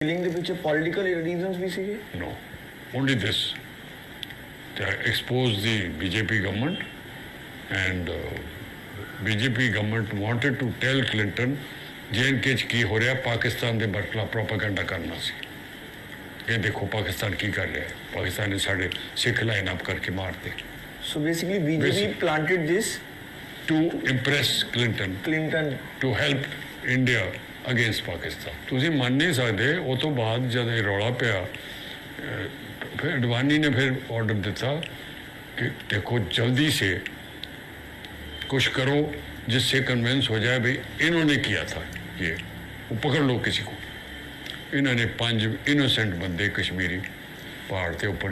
Killing the picture, political reasons basically? No, only this. They exposed the BJP government, and BJP government wanted to tell Clinton, J&K की हो रहा है पाकिस्तान के बरखलाफ propaganda करना सी ये देखो पाकिस्तान की कर रहा है पाकिस्तान ने साढ़े सिख लाइन अप करके मारते So basically BJP planted this to impress Clinton to help India against Pakistan. तुझे मान नहीं सकते वो तो बाद जब ये रौला पे फिर अडवाणी ने फिर ऑर्डर दिया कि देखो जल्दी से कुछ करो जिससे कन्विंस हो जाए भाई इन्होंने किया था ये वो पकड़ लो किसी को इन्होंने 5 इनोसेंट बंदे कश्मीरी पहाड़ के ऊपर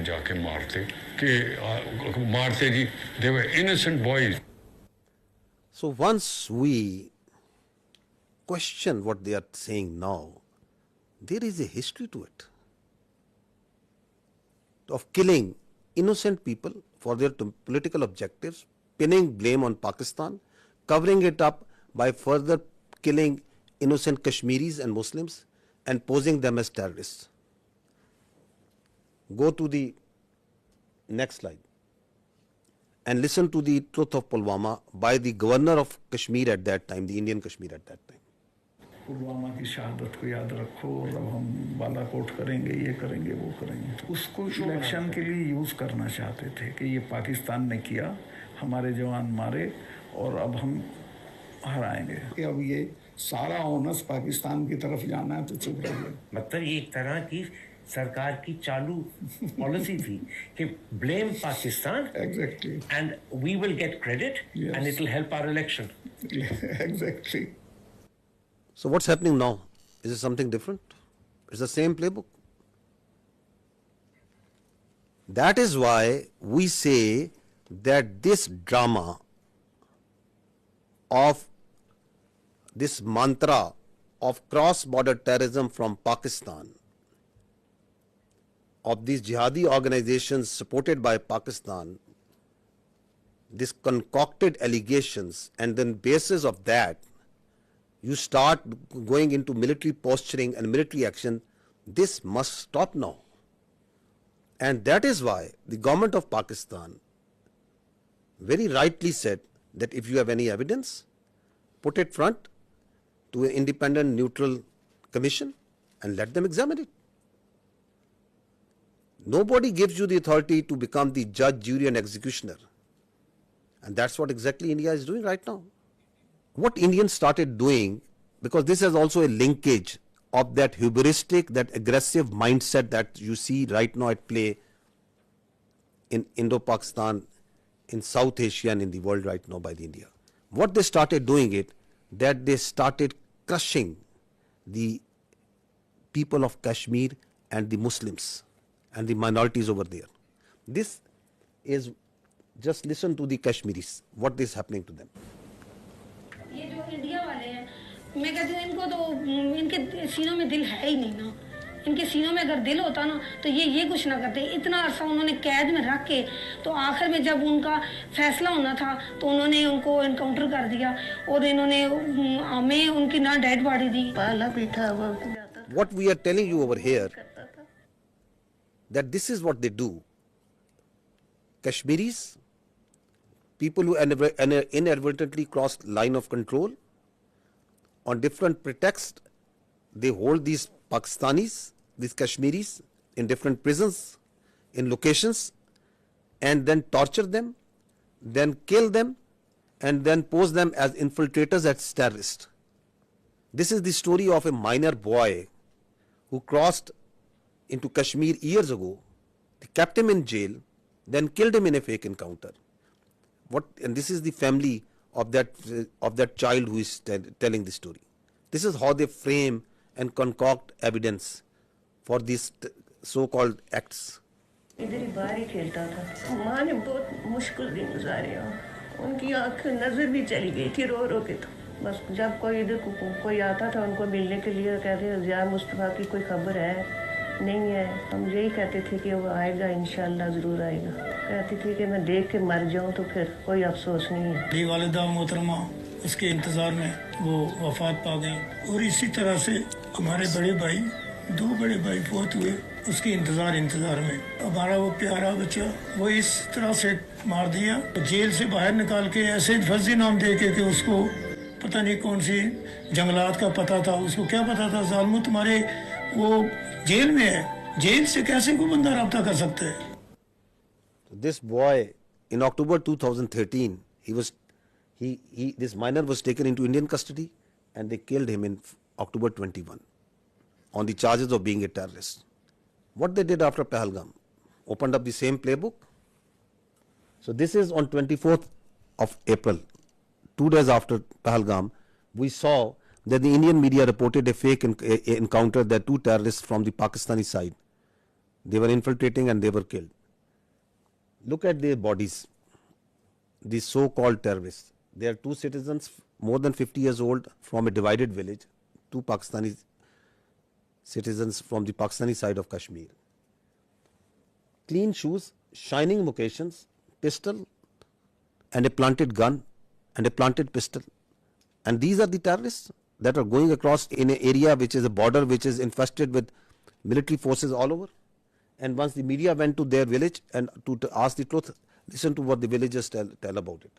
जाके मारते जी they were innocent boys. So once we question what they are saying now, there is a history to it of killing innocent people for their political objectives, pinning blame on Pakistan, covering it up by further killing innocent Kashmiris and Muslims and posing them as terrorists. Go to the next slide and listen to the truth of Pulwama by the governor of Kashmir at that time, the Indian Kashmir at that time. Pulwama की शहादत को याद रखो और अब हम बालाकोट करेंगे ये करेंगे वो करेंगे उसको इलेक्शन के लिए यूज़ करना चाहते थे कि ये पाकिस्तान ने किया हमारे जवान मारे और अब हम हराएंगे कि अब ये सारा ओनस पाकिस्तान की तरफ जाना है तो चुप रहिए मतलब ये एक तरह की सरकार की चालू पॉलिसी थी कि blame Pakistan exactly and we will get credit and it will help our election exactly So what's happening now? Is it something different? It's the same playbook. That is why we say that this drama of this mantra of cross-border terrorism from Pakistan, of these jihadi organizations supported by Pakistan, these concocted allegations, and then basis of that, you start going into military posturing and military action. This must stop now. And that is why the government of Pakistan very rightly said that if you have any evidence, put it front to an independent, neutral commission and let them examine it. Nobody gives you the authority to become the judge, jury and executioner. And that's what exactly India is doing right now. What Indians started doing, because this has also a linkage of that hubristic, that aggressive mindset that you see right now at play in Indo-Pakistan, in South Asia and in the world right now by the India. What they started doing it, that they started crushing the people of Kashmir and the Muslims and the minorities over there. This is, just listen to the Kashmiris, what is happening to them. ये जो India वाले हैं मैं कहती हूँ इनको तो इनके सीनों में दिल है ही नहीं ना इनके सीनों में अगर दिल होता ना तो ये कुछ ना करते इतना अरसा उन्होंने कैद में रख के तो आखिर में जब उनका फैसला होना था तो उन्होंने उनको एनकाउंटर कर दिया और इन्होंने हमें उनकी ना डेड बॉडी दी पाला भी था What we are telling you over here, that this is what they do. Kashmiris, people who inadvertently crossed line of control, on different pretexts, they hold these Pakistanis, these Kashmiris, in different prisons, in locations, and then torture them, then kill them, and then pose them as infiltrators, as terrorists. This is the story of a minor boy who crossed into Kashmir years ago. They kept him in jail, then killed him in a fake encounter. And this is the family of that child who is telling the story. This is how they frame and concoct evidence for these so-called acts. इधर ही बाहर ही खेलता था माँ ने बहुत मुश्किल दिन गुजारे उनकी आँख नज़र भी चली गई थी रो रो के तो बस जब कोई इधर कोई आता था उनको मिलने के लिए कहते ज़िया मुस्तफ़ा की कोई खबर है नहीं है हम यही कहते थे कि वो आएगा इंशाल्लाह ज़रूर आएगा कहती थी कि मैं देख के मर जाऊँ तो फिर कोई अफसोस नहीं है मेरी वालिदा मोहतरमा उसके इंतज़ार में वो वफ़ात पा गई और इसी तरह से हमारे बड़े भाई दो बड़े भाई फौत हुए उसके इंतजार में हमारा वो प्यारा बच्चा वो इस तरह से मार दिया जेल से बाहर निकाल के ऐसे फर्जी नाम दे के उसको पता नहीं कौन सी जंगलात का पता था उसको क्या पता था जालिमो तुम्हारे वो जेल में है जेल से कैसे कोई बंदा रब्ता कर सकता है. This boy in October 2013 this minor was taken into Indian custody and they killed him in October 21 on the charges of being a terrorist. What they did after Pahalgam, opened up the same playbook. So this is on 24th of April, 2 days after Pahalgam, we saw that the Indian media reported a fake encounter that 2 terrorists from the Pakistani side, they were infiltrating and they were killed. Look at their bodies, these so-called terrorists. They are 2 citizens more than 50 years old from a divided village, 2 Pakistani citizens from the Pakistani side of Kashmir. Clean shoes, shining moccasins, pistol and a planted gun and a planted pistol. And these are the terrorists that are going across in an area which is a border which is infested with military forces all over. And once the media went to their village and to ask the truth, listen to what the villagers tell about it.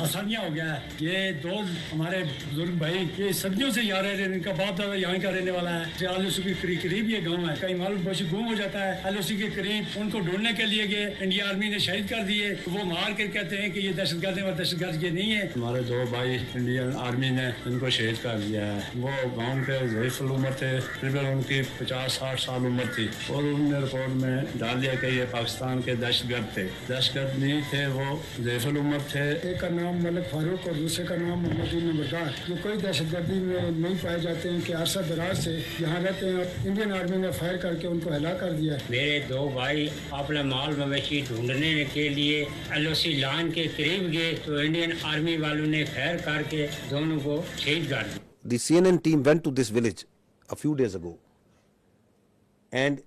आसानियाँ हो गया है ये दो हमारे बुजुर्ग भाई ये सदियों से यहाँ रह रहे हैं इनका बाप दादा यहाँ का रहने वाला है आलोसी के करीब ये गांव है कहीं मालूम पहुंची गुम हो जाता है आलोसी के करीब उनको ढूंढने के लिए गए इंडिया आर्मी ने शहीद कर दिए वो मार कर कहते हैं कि ये दहशतगर्द है और दहशतगर्द ये नहीं है. हमारे 2 भाई इंडियन आर्मी ने इनको शहीद कर दिया है वो गाँव के ज़ईफ़ुल उम्र थे तकरीबन उनकी 50-60 साल उम्र थी और उन्होंने रिपोर्ट में डाल दिया कि ये पाकिस्तान के दहशतगर्द थे. दहशतगर्द नहीं थे वो ज़ईफ़ुल उम्र थे. एक का नाम मलिक फारूक और दूसरे का नाम 𝗦𝗵𝗿𝗶 जो कोई दहशतगर्दी में नहीं पाए जाते हैं कि अरसा दराज से यहाँ रहते हैं और इंडियन आर्मी ने फायर करके उनको हला कर दिया. मेरे 2 भाई अपना माल मवेशी ढूंढने के लिए एलओसी लाइन के करीब गए तो इंडियन आर्मी वालों ने फायर करके दोनों को शहीद कर दिया. The CNN team went to this village a few days ago and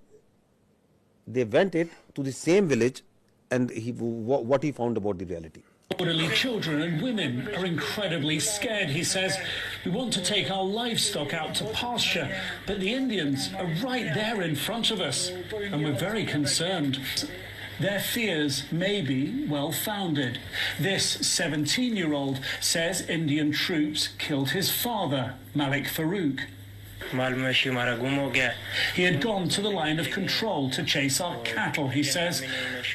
they went to the same village and what he found about the reality. Elderly children and women are incredibly scared. He says, we want to take our livestock out to pasture, but the Indians are right there in front of us, and we're very concerned. Their fears may be well-founded. This 17-year-old says Indian troops killed his father, 𝗵𝗵𝗂𝗥. He had gone to the line of control to chase our cattle, he says.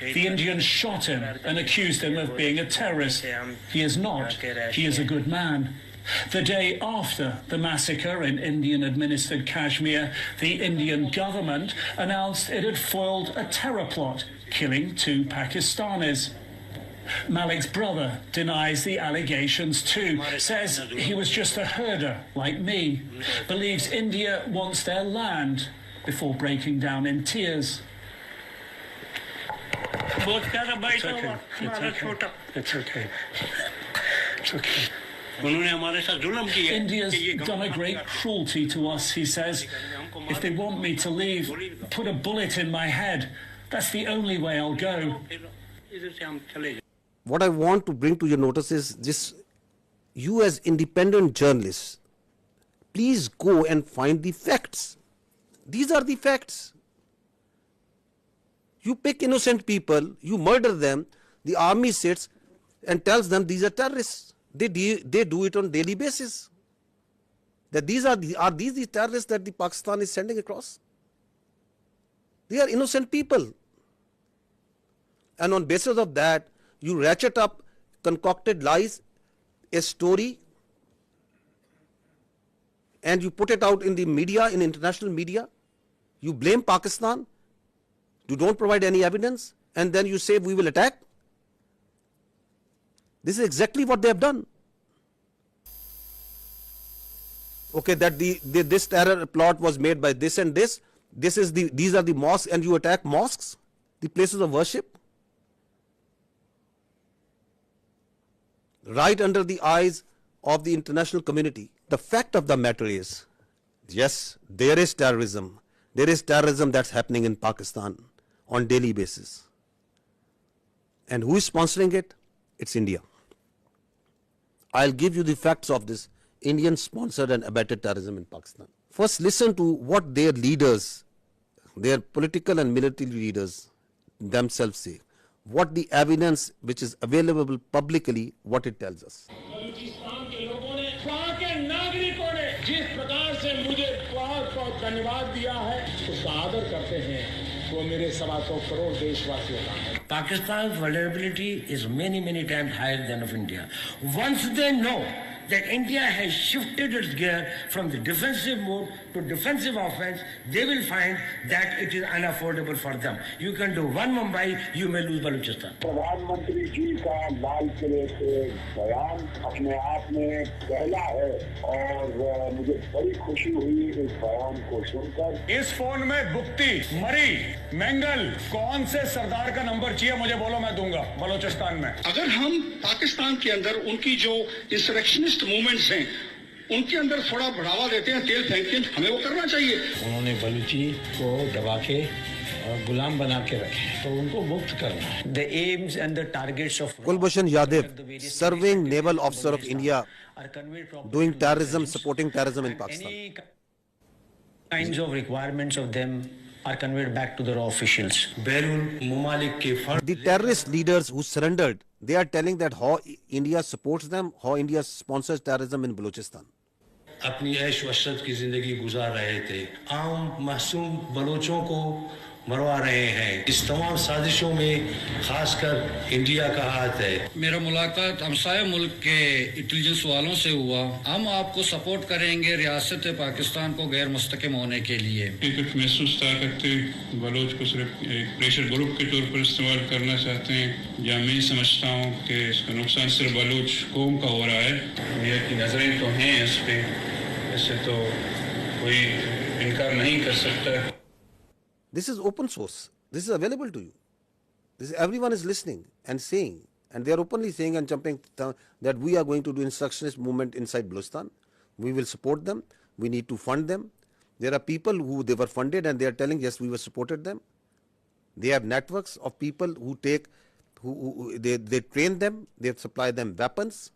The Indians shot him and accused him of being a terrorist. He is not. He is a good man. The day after the massacre in Indian-administered Kashmir, the Indian government announced it had foiled a terror plot, killing 2 Pakistanis. Malik's brother denies the allegations too, says he was just a herder like me, believes India wants their land before breaking down in tears. It's okay. It's okay. It's okay. India's done a great cruelty to us, he says. If they want me to leave, put a bullet in my head. That's the only way I'll go. What I want to bring to your notice is this: you as independent journalists, please go and find the facts. These are the facts. You pick innocent people, you murder them, the army sits and tells them these are terrorists. They do it on daily basis. That are these the terrorists that the Pakistan is sending across? They are innocent people. And on basis of that, you ratchet up concocted lies, a story, and you put it out in the media, in international media. You blame Pakistan. You don't provide any evidence, and then you say we will attack. This is exactly what they have done. Okay, that this terror plot was made by this and this. These are the mosques, and you attack mosques, the places of worship, right under the eyes of the international community. The fact of the matter is, yes, there is terrorism. There is terrorism that's happening in Pakistan on daily basis. And who is sponsoring it? It's India. I'll give you the facts of this Indian sponsored and abetted terrorism in Pakistan. First, listen to what their leaders, their political and military leaders themselves say. What the evidence which is available publicly, what it tells us. Balochistan के लोगों ने, वहाँ के नागरिकों ने जिस प्रकार से मुझे बहुत बहुत धन्यवाद दिया है, उसका आदर करते हैं, वो मेरे 125 करोड़ देशवासियों का है. Pakistan's vulnerability is many times higher than of India. Once they know that India has shifted its gear from the defensive mode to defensive offense, they will find that it is unaffordable for them. You can do one Mumbai, you may lose Balochistan. प्रधानमंत्री जी का लाल किले से बयान अपने आप में पहला है और मुझे बड़ी खुशी हुई इस बयान को सुनकर. इस फोन में बुक्ति, मरी, मैंगल, कौन से सरदार का नंबर चाहिए मुझे बोलो, मैं दूंगा बलोचिस्तान में. अगर हम पाकिस्तान के अंदर उनकी जो इंसरेक्शनिस्ट मूवमेंट्स हैं उनके अंदर थोड़ा बढ़ावा देते हैं, तेल फेंकते हैं, हमें वो करना चाहिए. उन्होंने बलूची को दबा के गुलाम बना के रखे, तो उनको मुक्त करना है. The aims and the targets of 𝗏𝗏𝗄𝗏, serving naval officer of India, doing terrorism, supporting terrorism in Pakistan. Any kinds of requirements of them are conveyed back to the raw officials. The terrorist leaders who surrendered, they are telling that how India supports them, how India sponsors terrorism in Balochistan. अपनी ऐश वशरत की जिंदगी गुजार रहे थे, आम मासूम बलोचों को मरवा रहे हैं. इस तमाम साजिशों में खासकर इंडिया का हाथ है. मेरा मुलाकात हमसाया मुल्क के इंटेलिजेंस वालों से हुआ. हम आपको सपोर्ट करेंगे रियासत पाकिस्तान को गैर मुस्तकिम होने के लिए. कुछ महसूस करते बलोच को सिर्फ एक प्रेशर ग्रुप के तौर पर इस्तेमाल करना चाहते हैं, या मैं समझता हूँ कि इसका नुकसान सिर्फ बलोच कौम का हो रहा है. दुनिया की नजरें तो हैं इस पे, इससे तो कोई इनकार नहीं कर सकता. This is open source. This is available to you. Everyone is listening and saying, and they are openly saying and jumping that we are going to do insurrectionist movement inside Balochistan. We will support them. We need to fund them. There are people who they were funded and they are telling, yes, we were supported them. They have networks of people who they train them, they supply them weapons.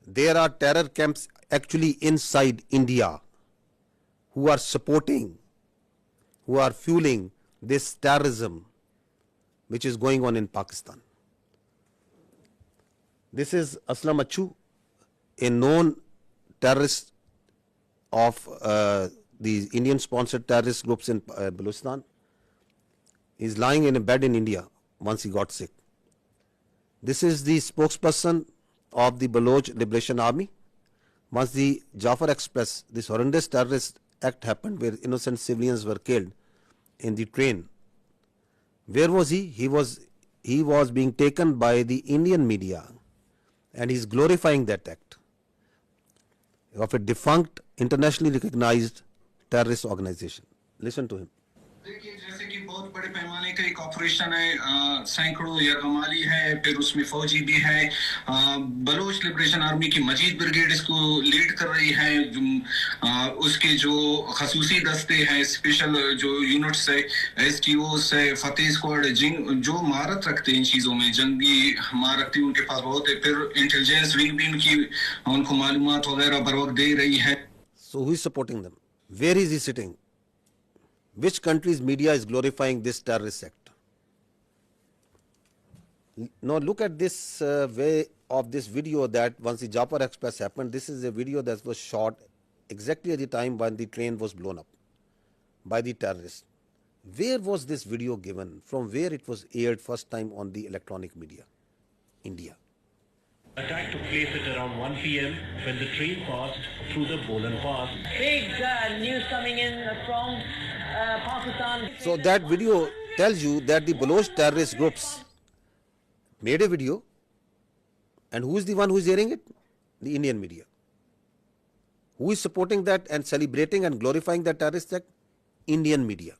There are terror camps actually inside India who are supporting, who are fueling this terrorism which is going on in Pakistan. This is 𝗏𝗏𝗄𝗏, a known terrorist of these Indian-sponsored terrorist groups in Balochistan. He is lying in a bed in India once he got sick. This is the spokesperson of the Baloch Liberation Army. Once the Jafar Express, this horrendous terrorist act happened where innocent civilians were killed in the train. Where was he? He was being taken by the Indian media, and he is glorifying that act of a defunct, internationally recognized terrorist organization. Listen to him. देखिए, जैसे कि बहुत बड़े पैमाने का एक operation है, सैकड़ों यरगमाली है, फिर उसमें फौजी भी है. बलोच लिबरेशन आर्मी की मजीद ब्रिगेड इसको लीड कर रही है. उसके जो खसूसी दस्ते हैं, स्पेशल जो यूनिट्स है, STOs है, फतेह स्क्वाड, जो महारत रखते हैं इन चीज़ों में, जंगी महारत उनके पास बहुत है. फिर इंटेलिजेंस विंग भी उनकी उनको मालूमात वगैरह बर वक्त दे रही है. So who is supporting them? Where is he sitting? Which country's media is glorifying this terrorist act? Now look at this way of this video that once the Jafar Express happened. This is a video that was shot exactly at the time when the train was blown up by the terrorists. Where was this video given? From where it was aired first time on the electronic media? India. Attack took place at around 1 p.m. when the train passed through the Bolan Pass. Big news coming in from Pakistan. So that video tells you that the Baloch terrorist groups made a video, and who is the one who is airing it? The Indian media. Who is supporting that and celebrating and glorifying that terrorist act? Indian media.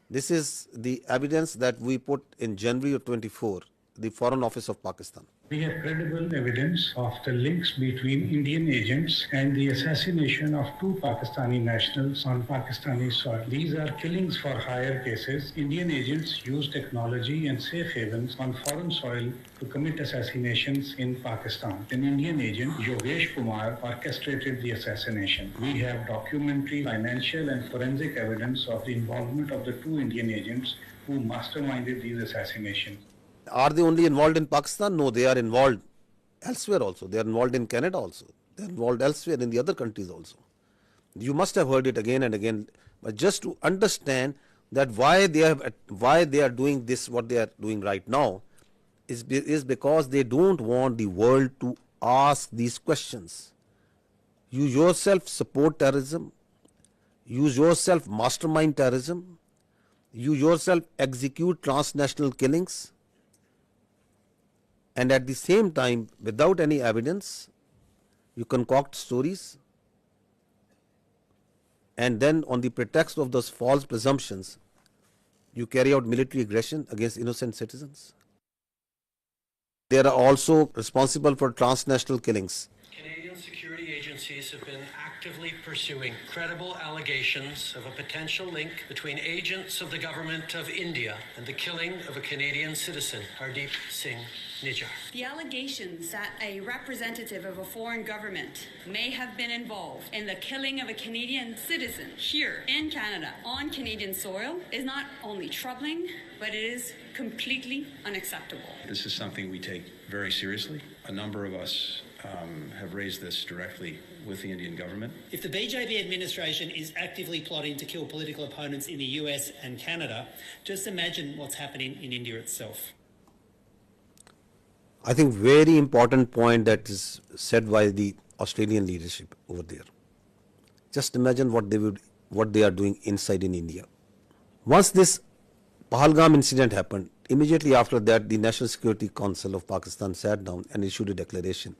This is the evidence that we put in January of 24. the Foreign Office of Pakistan. We have credible evidence of the links between Indian agents and the assassination of 2 Pakistani nationals on Pakistani soil. These are killings for hire cases. Indian agents use technology and safe havens on foreign soil to commit assassinations in Pakistan. An Indian agent, 𝗤𝗵𝗂𝗶, orchestrated the assassination. We have documentary, financial and forensic evidence of the involvement of the 2 Indian agents who masterminded these assassinations. Are they only involved in Pakistan? No, they are involved elsewhere also. They are involved in Canada also. They are involved elsewhere in the other countries also. You must have heard it again and again, but just to understand that why they are doing this, what they are doing right now, is because they don't want the world to ask these questions. You yourself support terrorism. You yourself mastermind terrorism. You yourself execute transnational killings. And at the same time, without any evidence, you concoct stories, and then on the pretext of those false presumptions, you carry out military aggression against innocent citizens. They are also responsible for transnational killings. Canadian security agencies have been actively pursuing credible allegations of a potential link between agents of the government of India and the killing of a Canadian citizen, 𝗤𝗵𝗂𝗧𝗔. The allegations that a representative of a foreign government may have been involved in the killing of a Canadian citizen here in Canada on Canadian soil is not only troubling, but it is completely unacceptable. This is something we take very seriously. A number of us have raised this directly with the Indian government. If the BJP administration is actively plotting to kill political opponents in the US and Canada, just imagine what's happening in India itself. I think very important point that is said by the Australian leadership over there. Just imagine what they are doing inside in India. Once this Pahalgam incident happened, immediately after that the National Security Council of Pakistan sat down and issued a declaration.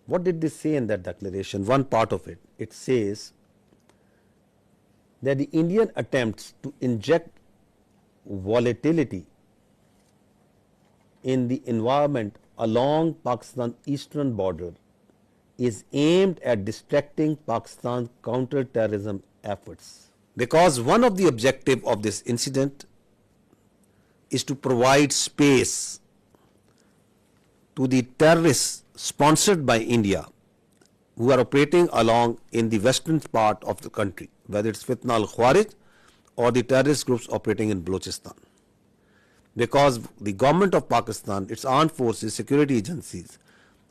What did they say in that declaration? One part of it, it says that the Indian attempts to inject volatility in the environment along Pakistan's eastern border is aimed at distracting Pakistan's counter-terrorism efforts. Because one of the objectives of this incident is to provide space to the terrorists sponsored by India who are operating along in the western part of the country, whether it's 𝗤𝗵𝗂𝗶 or the terrorist groups operating in Balochistan. Because the government of Pakistan, its armed forces, security agencies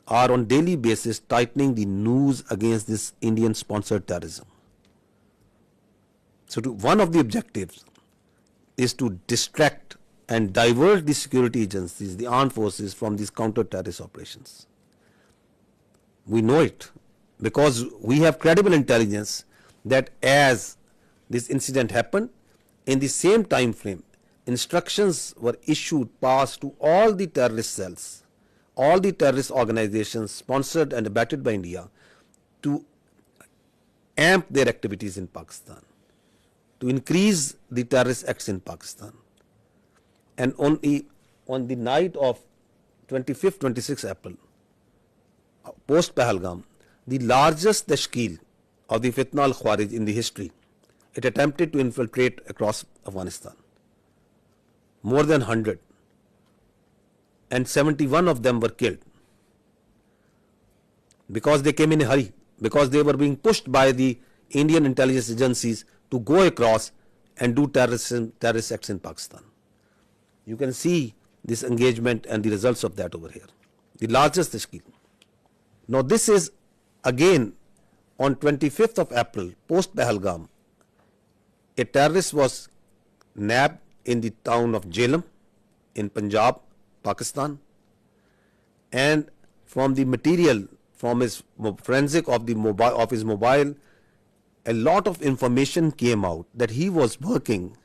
are on daily basis tightening the noose against this Indian sponsored terrorism. So one of the objectives is to distract and divert the security agencies, the armed forces, from these counter-terrorist operations. We know it because we have credible intelligence that as this incident happened, in the same time frame, instructions were issued, passed to all the terrorist cells, all the terrorist organizations sponsored and abetted by India to amp their activities in Pakistan, to increase the terrorist acts in Pakistan. And on the night of 25th, 26th April, post Pahalgam, the largest tashkeel of the 𝗤𝗵𝗂𝗶 in the history, it attempted to infiltrate across Afghanistan. More than 100, and 71 of them were killed because they came in a hurry, because they were being pushed by the Indian intelligence agencies to go across and do terrorist acts in Pakistan. You can see this engagement and the results of that over here. The largest tashkeel. Now this is again on 25th of April, post Pahalgam, a terrorist was nabbed in the town of 𝗔𝗵𝗺𝗏 in Punjab, Pakistan, and from the material, from his forensic of his mobile, a lot of information came out that he was working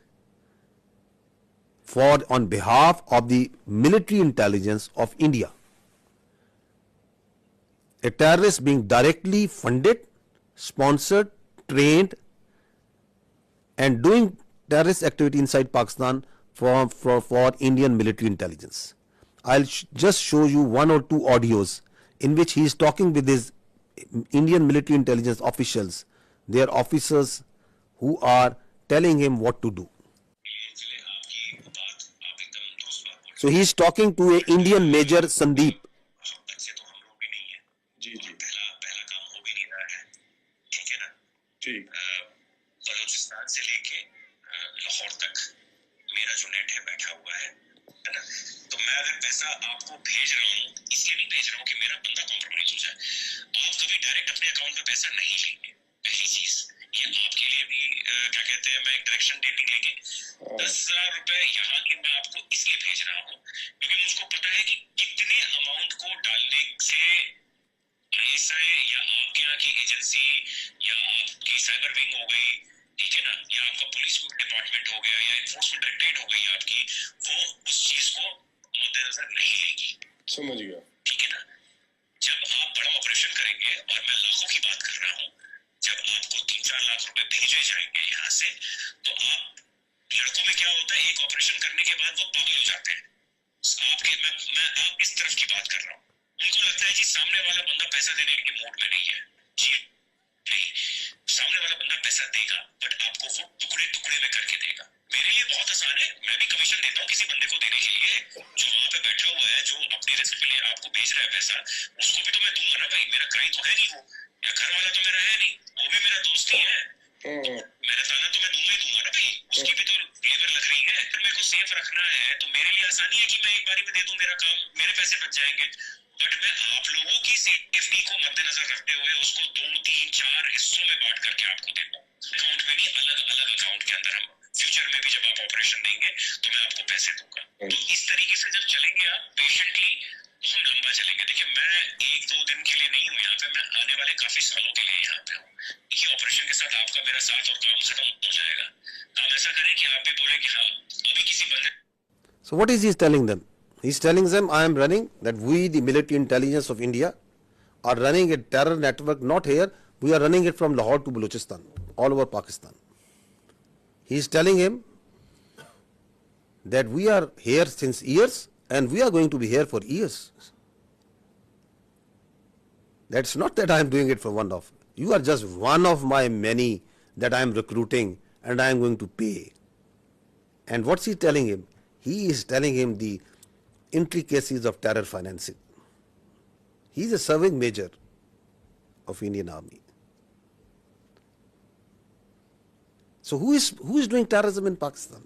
on behalf of the military intelligence of India. A terrorist being directly funded, sponsored, trained, and doing terrorist activity inside Pakistan for Indian military intelligence. I'll just show you one or two audios in which he is talking with his Indian military intelligence officials, their officers who are telling him what to do. So he is talking to an Indian Major Sandeep. Balochistan से लेके लाहौर तक मेरा जो net है बैठा हुआ है ना, तो मैं अगर पैसा आपको भेज रहा हूँ इसलिए नहीं भेज रहा हूँ कि मेरा बंदा कॉम्प्रोमाइज हो जाए। आप कभी डायरेक्ट अपने अकाउंट में पैसा नहीं लेंगे। पहली चीज ये आपके लिए भी क्या कहते हैं, मैं एक डायरेक्शन देती लेके 10,000 रुपए यहाँ की मैं आपको इसलिए भेज रहा हूँ क्योंकि मुझको पता है कि कितने अमाउंट को डालने से ISI या आपके यहाँ की एजेंसी या आपकी साइबर विंग हो गई, ठीक है ना, या आपका पुलिस डिपार्टमेंट हो गया या एनफोर्समेंट डायरेक्टरेट हो गई आपकी, वो उस चीज को मद्देनजर नहीं लेगी। समझ गया, ठीक है ना। जब आप बड़ा ऑपरेशन करेंगे, और मैं लाखों की बात कर रहा हूँ, जब आपको 3-4 लाख रुपए भेजे जाएंगे यहाँ से, तो आप लड़कों में क्या होता है, एक ऑपरेशन करने के बाद वो पागल हो जाते हैं। मैं आप इस तरफ की बात कर रहा हूँ। उनको लगता है जी सामने वाला बंदा पैसा देने के मूड में नहीं है। जी नहीं, सामने वाला बंदा पैसा देगा बट आपको वो टुकड़े टुकड़े में करके देगा। मेरे लिए बहुत आसान है, मैं भी कमीशन देता हूँ किसी बंदे को देने के लिए, जो वहां पे बैठा हुआ है, जो अपनी रिस्क पे लिए आपको भेज रहा है पैसा, उसको भी तो मैं दूंगा ना भाई, मेरा क्राइम तो है नहीं वो, या घर वाला तो मेरा है नहीं, वो भी मेरा दोस्त ही है, मेरा ताना तो मैं दूंगा ही दूंगा ना भाई, उसकी भी तो लेबर लग रही है। फिर मेरे को सेफ रखना है तो मेरे लिए आसानी है कि मैं एक बारी में दे दूं, मेरा काम, मेरे पैसे बच जाएंगे। बट मैं आप लोगों की सेफ्टी को मद्देनजर रखते हुए उसको 2-3-4 हिस्सों में बांट करके आपको देता हूँ, अकाउंट में नहीं, अलग अलग अकाउंट के अंदर। हम फ्यूचर में भी जब आप ऑपरेशन देंगे तो मैं आपको पैसे दूंगा। तो इस तरीके से जब चलेंगे आप पेशेंटली, तो हम लंबा चलेंगे। देखिए मैं 1-2 दिन के लिए नहीं हूँ यहाँ पे, मैं आने वाले काफी सालों के लिए यहाँ पे हूँ। ये ऑपरेशन के साथ आपका मेरा साथ और काम खत्म हो जाएगा। हम ऐसा करें कि आप भी बोले कि हाँ अभी किसी बंदे। So what is he telling them? He's telling them, I am running, that we, the military intelligence of India, are running a terror network, not here, we are running it from Lahore to Balochistan, all over Pakistan. He's telling him that we are here since years and we are going to be here for years. That's not that I am doing it for one off. You are just one of my many that I am recruiting and I am going to pay. And what's he telling him? He is telling him the intricacies of terror financing. He is a serving major of Indian Army. So who is doing terrorism in Pakistan?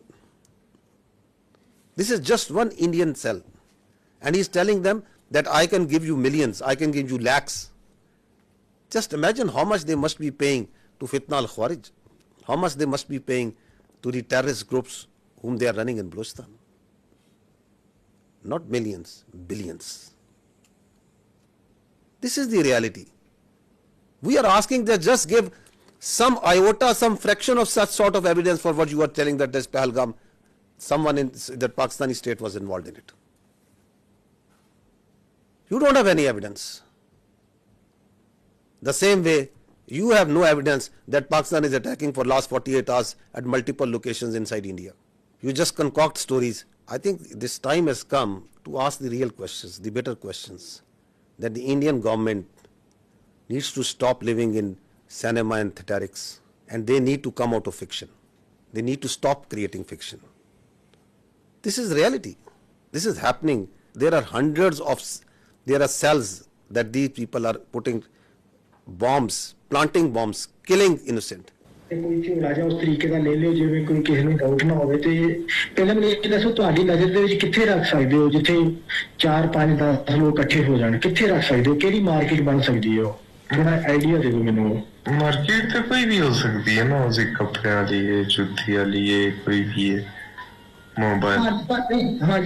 This is just one Indian cell. And he is telling them that I can give you millions, I can give you lakhs. Just imagine how much they must be paying to 𝗤𝗏𝗄𝗏, how much they must be paying to the terrorist groups whom they are running in Balochistan. Not millions, billions. This is the reality. We are asking that just give some iota, some fraction of such sort of evidence for what you are telling, that this Pahalgam, someone in that Pakistani state was involved in it. You don't have any evidence. The same way, you have no evidence that Pakistan is attacking for last 48 hours at multiple locations inside India. You just concoct stories. I think this time has come to ask the real questions, the better questions, that the Indian government needs to stop living in cinema and theatrics, and they need to come out of fiction. They need to stop creating fiction. This is reality. This is happening. There are there are cells that these people are putting bombs, planting bombs, killing innocent. ਕੋਈ ਝੋਲਾ ਜਾਂ ਉਸ ਤਰੀਕੇ ਦਾ ਲੈ ਲਿਓ ਜਿਵੇਂ ਕੋਈ ਕਿਸੇ ਨੂੰ ਡਾਊਟ ਨਾ ਹੋਵੇ। ਤੇ ਪਹਿਲਾਂ ਮੈਨੂੰ ਇਹ ਦੱਸੋ, ਤੁਹਾਡੀ ਨਜ਼ਰ ਦੇ ਵਿੱਚ ਕਿੱਥੇ ਰੱਖ ਸਕਦੇ ਹੋ ਜਿੱਥੇ 4-5-10 ਲੋਕ ਇਕੱਠੇ ਹੋ ਜਾਣ? ਕਿੱਥੇ ਰੱਖ ਸਕਦੇ ਹੋ? ਕਿਹੜੀ ਮਾਰਕੀਟ ਬਣ ਸਕਦੀ ਹੈ? ਥੋੜਾ ਆਈਡੀਆ ਦੇ ਦਿਓ ਮੈਨੂੰ। मार्केट तो कोई भी हो सकती है ना, उसे कपड़े वाली है, जूती वाली है, कोई भी है, मोबाइल। हाँ,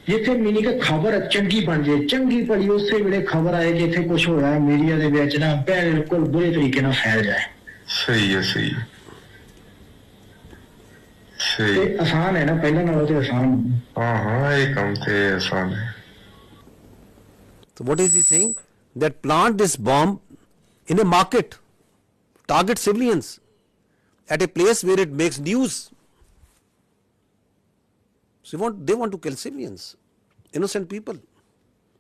जिथे मीनिंग खबर चंगी बन जाए, चंगी भली उसे वे खबर आए कि इतने कुछ होया मीडिया दे विच ना बिल्कुल बुरे तरीके नाल फैल जाए। सही है, सही है, सही। आसान है ना, पहले नालों तो आसान। हाँ, ये काम तो आसान है। So what is he saying? That plant this bomb in a market, target civilians at a place where it makes news. So they want to kill civilians. innocent people.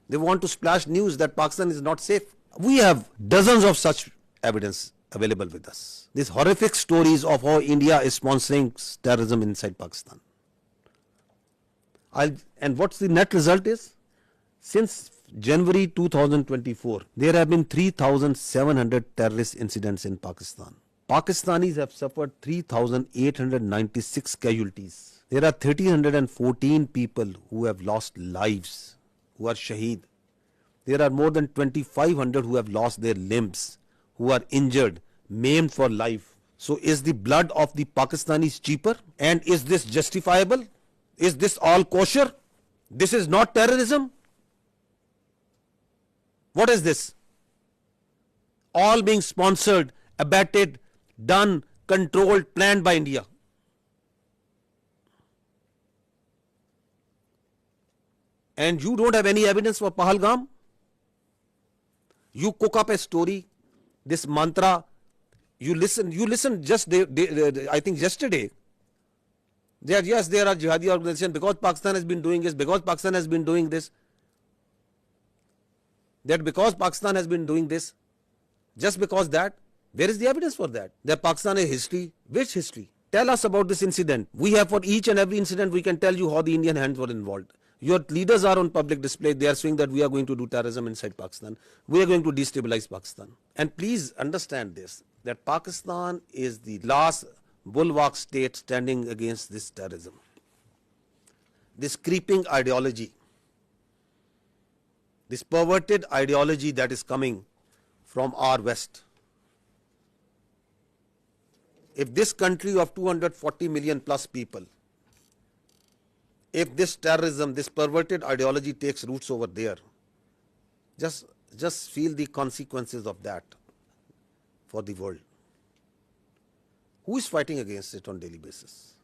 They want to splash news that Pakistan is not safe. We have dozens of such evidence available with us. These horrific stories of how India is sponsoring terrorism inside Pakistan. And what's the net result is? Since January 2024, there have been 3,700 terrorist incidents in Pakistan. Pakistanis have suffered 3,896 casualties. There are 1,314 people who have lost lives, who are shaheed. There are more than 2,500 who have lost their limbs, who are injured, maimed for life. So is the blood of the Pakistanis cheaper? And is this justifiable? Is this all kosher? This is not terrorism? What is this? All being sponsored, abetted, done, controlled, planned by India. And you don't have any evidence for Pahalgam? You cook up a story, this mantra, you listen just, I think yesterday, there are jihadi organizations because Pakistan has been doing this, because Pakistan has been doing this, that because Pakistan has been doing this, just because that, where is the evidence for that? That Pakistan has history. Which history? Tell us about this incident. We have for each and every incident, we can tell you how the Indian hands were involved. Your leaders are on public display. They are saying that we are going to do terrorism inside Pakistan. We are going to destabilize Pakistan. And please understand this, that Pakistan is the last bulwark state standing against this terrorism. This creeping ideology, this perverted ideology that is coming from our West. If this country of 240 million plus people, if this terrorism, this perverted ideology takes roots over there, just feel the consequences of that for the world. Who is fighting against it on a daily basis?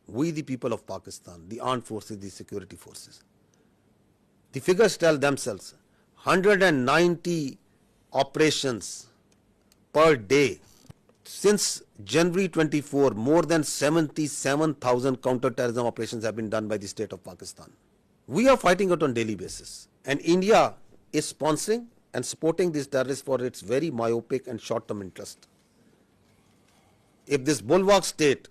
We, the people of Pakistan, the armed forces, the security forces. The figures tell themselves, 190 operations per day. Since January 24, more than 77,000 counter-terrorism operations have been done by the state of Pakistan. We are fighting it on a daily basis. And India is sponsoring and supporting these terrorists for its very myopic and short-term interest. If this bulwark state,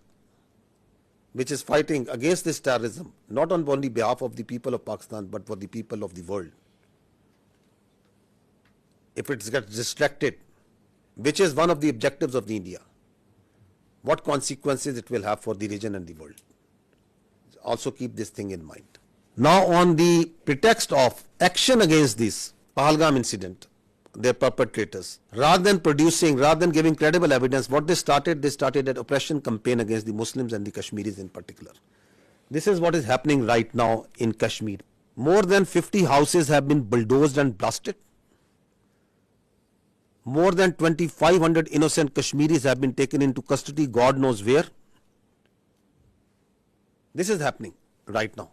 which is fighting against this terrorism, not on only behalf of the people of Pakistan, but for the people of the world, if it gets distracted, which is one of the objectives of the India, what consequences it will have for the region and the world. Also keep this thing in mind. Now on the pretext of action against this Pahalgam incident, their perpetrators, rather than giving credible evidence, what they started an oppression campaign against the Muslims and the Kashmiris in particular. This is what is happening right now in Kashmir. More than 50 houses have been bulldozed and blasted. More than 2,500 innocent Kashmiris have been taken into custody, God knows where. This is happening right now.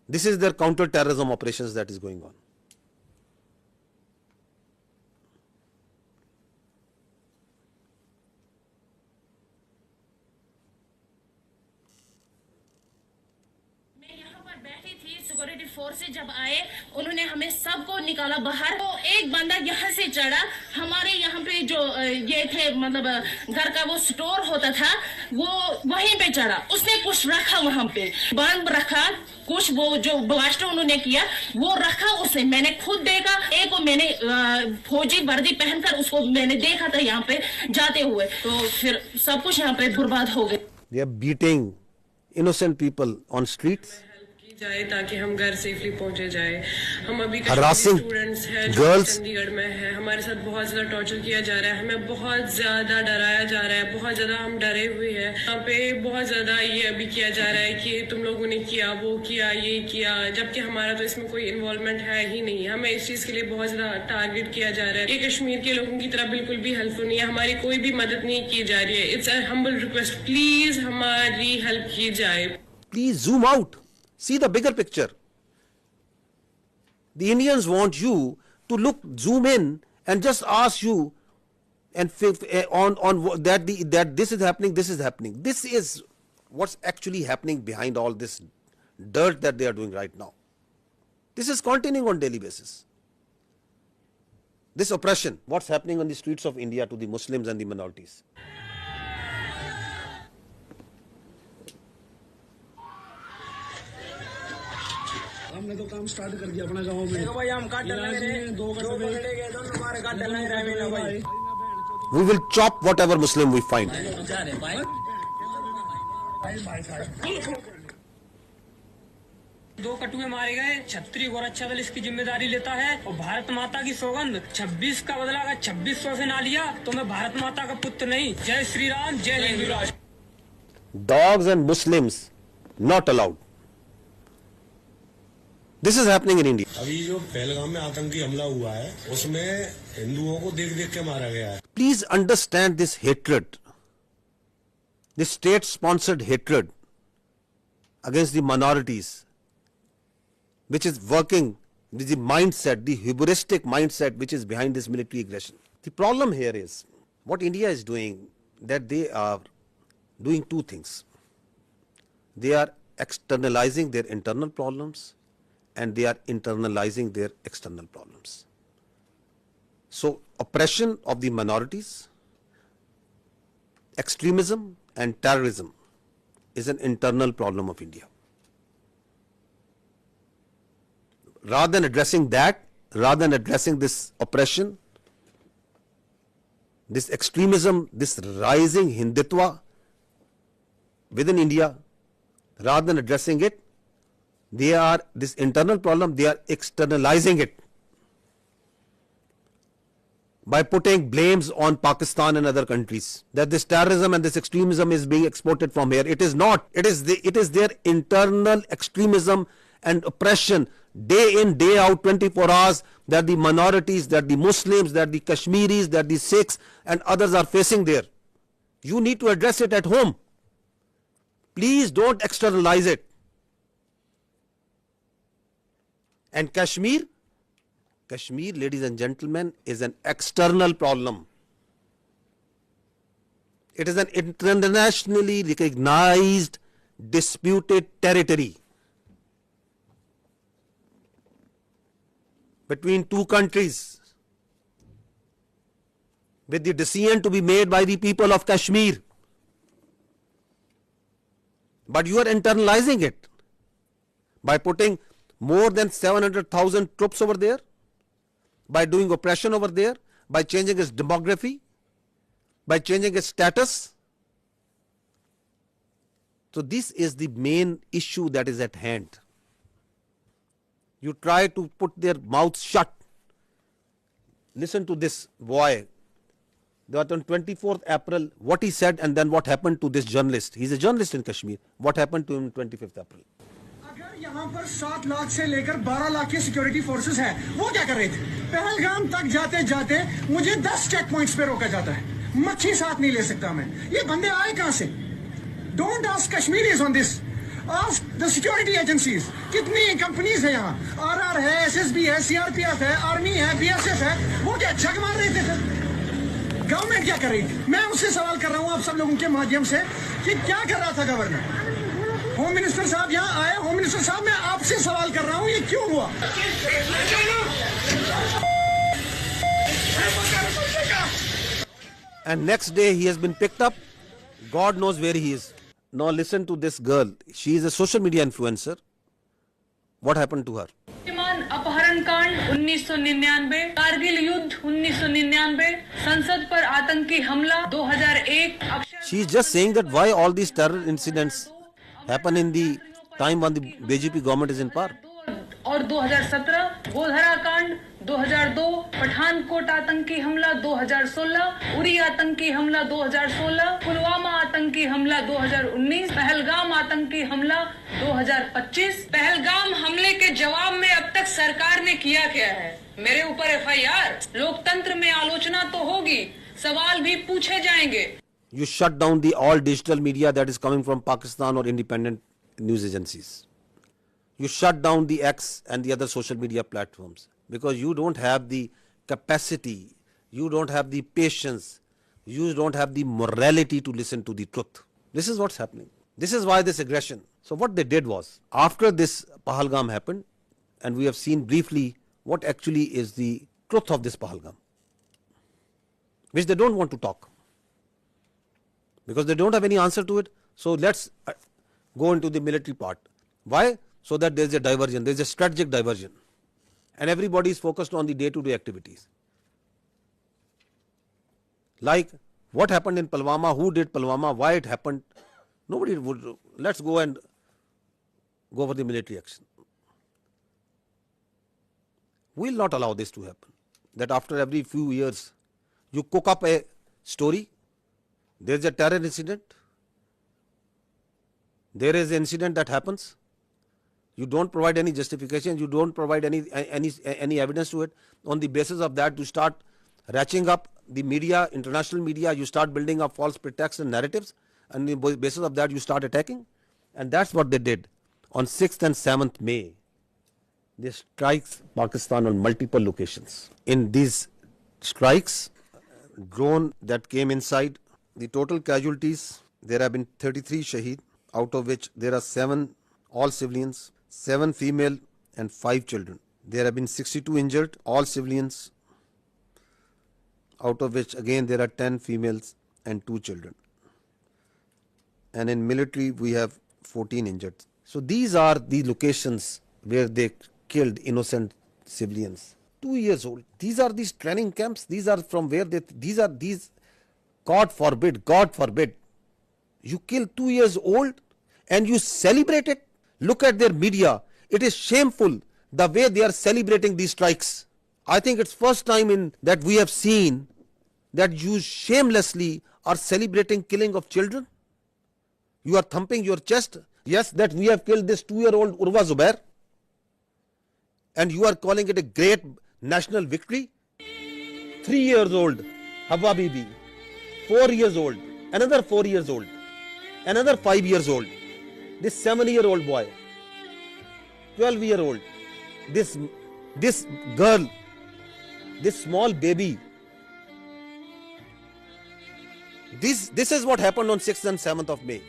This is their counter-terrorism operations that is going on. Security forces जब आए उन्होंने हमें सबको निकाला बाहर। तो एक बंदा यहाँ से चढ़ा, हमारे यहाँ पे जो ये थे मतलब घर का वो स्टोर होता था वो वहीं पे चढ़ा, उसने कुछ रखा वहाँ पे बंद रखा, कुछ वो जो ब्लास्ट उन्होंने किया वो रखा उसने, मैंने खुद देखा। एक को मैंने फौजी वर्दी पहनकर उसको मैंने देखा था यहाँ पे जाते हुए, तो फिर सब कुछ यहाँ पे बर्बाद हो गया। They are beating innocent people on streets. जाए ताकि हम घर सेफली पहुंचे जाए। हम अभी स्टूडेंट्स हैं जो चंडीगढ़ में है, हमारे साथ बहुत ज्यादा टॉर्चर किया जा रहा है, हमें बहुत ज्यादा डराया जा रहा है, बहुत ज्यादा हम डरे हुए हैं। यहाँ पे बहुत ज्यादा ये अभी किया जा रहा है कि तुम लोगों ने किया, वो किया, ये किया, जबकि हमारा तो इसमें कोई इन्वॉल्वमेंट है ही नहीं। हमें इस चीज के लिए बहुत ज्यादा टारगेट किया जा रहा है। ये कश्मीर के लोगों की तरह बिल्कुल भी हेल्पफुल नहीं है, हमारी कोई भी मदद नहीं की जा रही है। It's a humble request, please हमारी हेल्प की जाए। Please zoom out. See the bigger picture. The Indians want you to zoom in and just ask you and on that this is happening, this is happening. This is what's actually happening behind all this dirt that they are doing right now. This is continuing on daily basis. This oppression, what's happening on the streets of India to the Muslims and the minorities. हमने तो काम start कर दिया अपने गांव में। देखो भाई हम काट डालेंगे, दो पकड़े गए तो हमारे काट डालने रहे भाई। We will chop whatever Muslim we find. दो कटुए मारे गए, क्षत्रिय गोरक्षा दल इसकी जिम्मेदारी लेता है और भारत माता की सौगंध 26 का बदला अगर 2600 से ना लिया तो मैं भारत माता का पुत्र नहीं। जय श्री राम, जय हिंदू राष्ट्र। Dogs and Muslims not allowed. This is happening in India. अभी जो पहलगाम में आतंकी हमला हुआ है उसमें हिंदुओं को देख-देख के मारा गया है। Please understand this hatred, this state-sponsored hatred against the minorities, which is working with the mindset, the hubristic mindset which is behind this military aggression. The problem here is what India is doing, that they are doing two things. They are externalizing their internal problems and they are internalizing their external problems. So oppression of the minorities, extremism and terrorism is an internal problem of India. Rather than addressing that, rather than addressing this oppression, this extremism, this rising Hindutva within India, rather than addressing it, they are, this internal problem, they are externalizing it by putting blames on Pakistan and other countries, that this terrorism and this extremism is being exported from here. It is not. It is their internal extremism and oppression day in, day out, 24 hours, that the minorities, that the Muslims, that the Kashmiris, that the Sikhs and others are facing there. You need to address it at home. Please don't externalize it. And Kashmir, ladies and gentlemen, is an external problem. It is an internationally recognized disputed territory between two countries, with the decision to be made by the people of Kashmir. But you are internalizing it by putting more than 700,000 troops over there, by doing oppression over there, by changing its demography, by changing its status. So this is the main issue that is at hand. You try to put their mouths shut. Listen to this boy. That on 24th April, what he said and then what happened to this journalist. He's a journalist in Kashmir. What happened to him on 25th April? यहाँ पर 7 लाख से लेकर 12 लाख की security forces हैं, वो क्या कर रहे थे? पहलगाम तक जाते जाते मुझे 10 चेक पॉइंट्स पे रोका जाता है, मच्छी साथ नहीं ले सकता मैं। ये बंदे आए कहाँ से? Don't ask Kashmiris on this. Ask the security agencies. कितनी कंपनीज है यहाँ? RR है, SSB है, CRPF है, आर्मी है, BSF है, वो क्या जग मार रहे थे? गवर्नमेंट क्या कर रही थी? मैं उससे सवाल कर रहा हूँ आप सब लोगों के माध्यम से कि क्या कर रहा था गवर्नर? होम मिनिस्टर साहब यहाँ आए, होम मिनिस्टर साहब मैं आपसे सवाल कर रहा हूँ, ये क्यों हुआ? And next day he has been picked up. God knows where he is. Now listen to this girl. She is a social media influencer. What happened to her? अपहरण कांड 1999, कारगिल युद्ध 1999, संसद पर आतंकी हमला 2001. She is just saying that why all these terror incidents happen in the time when the BJP government is in power. और 2017 गोधरा कांड 2002, पठानकोट आतंकी हमला 2016, उरी आतंकी हमला 2016, पुलवामा आतंकी हमला 2019, पहलगाम आतंकी हमला 2025। पहलगाम हमले के जवाब में अब तक सरकार ने किया क्या है? मेरे ऊपर FIR। लोकतंत्र में आलोचना तो होगी, सवाल भी पूछे जाएंगे। You shut down the all digital media that is coming from Pakistan or independent news agencies. You shut down the X and the other social media platforms because you don't have the capacity, you don't have the patience, you don't have the morality to listen to the truth. This is what's happening. This is why this aggression. So what they did was, after this Pahalgam happened, and we have seen briefly what actually is the truth of this Pahalgam, which they don't want to talk, because they don't have any answer to it. So let's go into the military part. Why? So that there is a diversion, there is a strategic diversion, and everybody is focused on the day-to-day activities. Like what happened in Pulwama, who did Pulwama, why it happened. Nobody would. Let's go for the military action. We will not allow this to happen. That after every few years, you cook up a story. There is a terror incident. There is an incident that happens. You don't provide any justification. You don't provide any evidence to it. On the basis of that, you start ratcheting up the media, international media. You start building up false pretexts and narratives. And on the basis of that, you start attacking. And that's what they did. On 6th and 7th May, they strikes Pakistan on multiple locations. In these strikes, drone that came inside, the total casualties, there have been 33 shaheed, out of which there are 7 all civilians, 7 female and 5 children. There have been 62 injured, all civilians, out of which again there are 10 females and 2 children. And in military we have 14 injured. So these are the locations where they killed innocent civilians. 2 years old. These are these training camps. These are from where these, God forbid, you kill 2 years old and you celebrate it. Look at their media. It is shameful the way they are celebrating these strikes. I think it's first time that we have seen that you shamelessly are celebrating killing of children. You are thumping your chest. Yes, that we have killed this 2-year-old Urwa Zubair. And you are calling it a great national victory. 3 years old Hawa Bibi. 4 years old. Another 4 years old. Another 5 years old. This 7-year-old boy. 12-year-old. This girl. This small baby. This is what happened on 6th and 7th of May.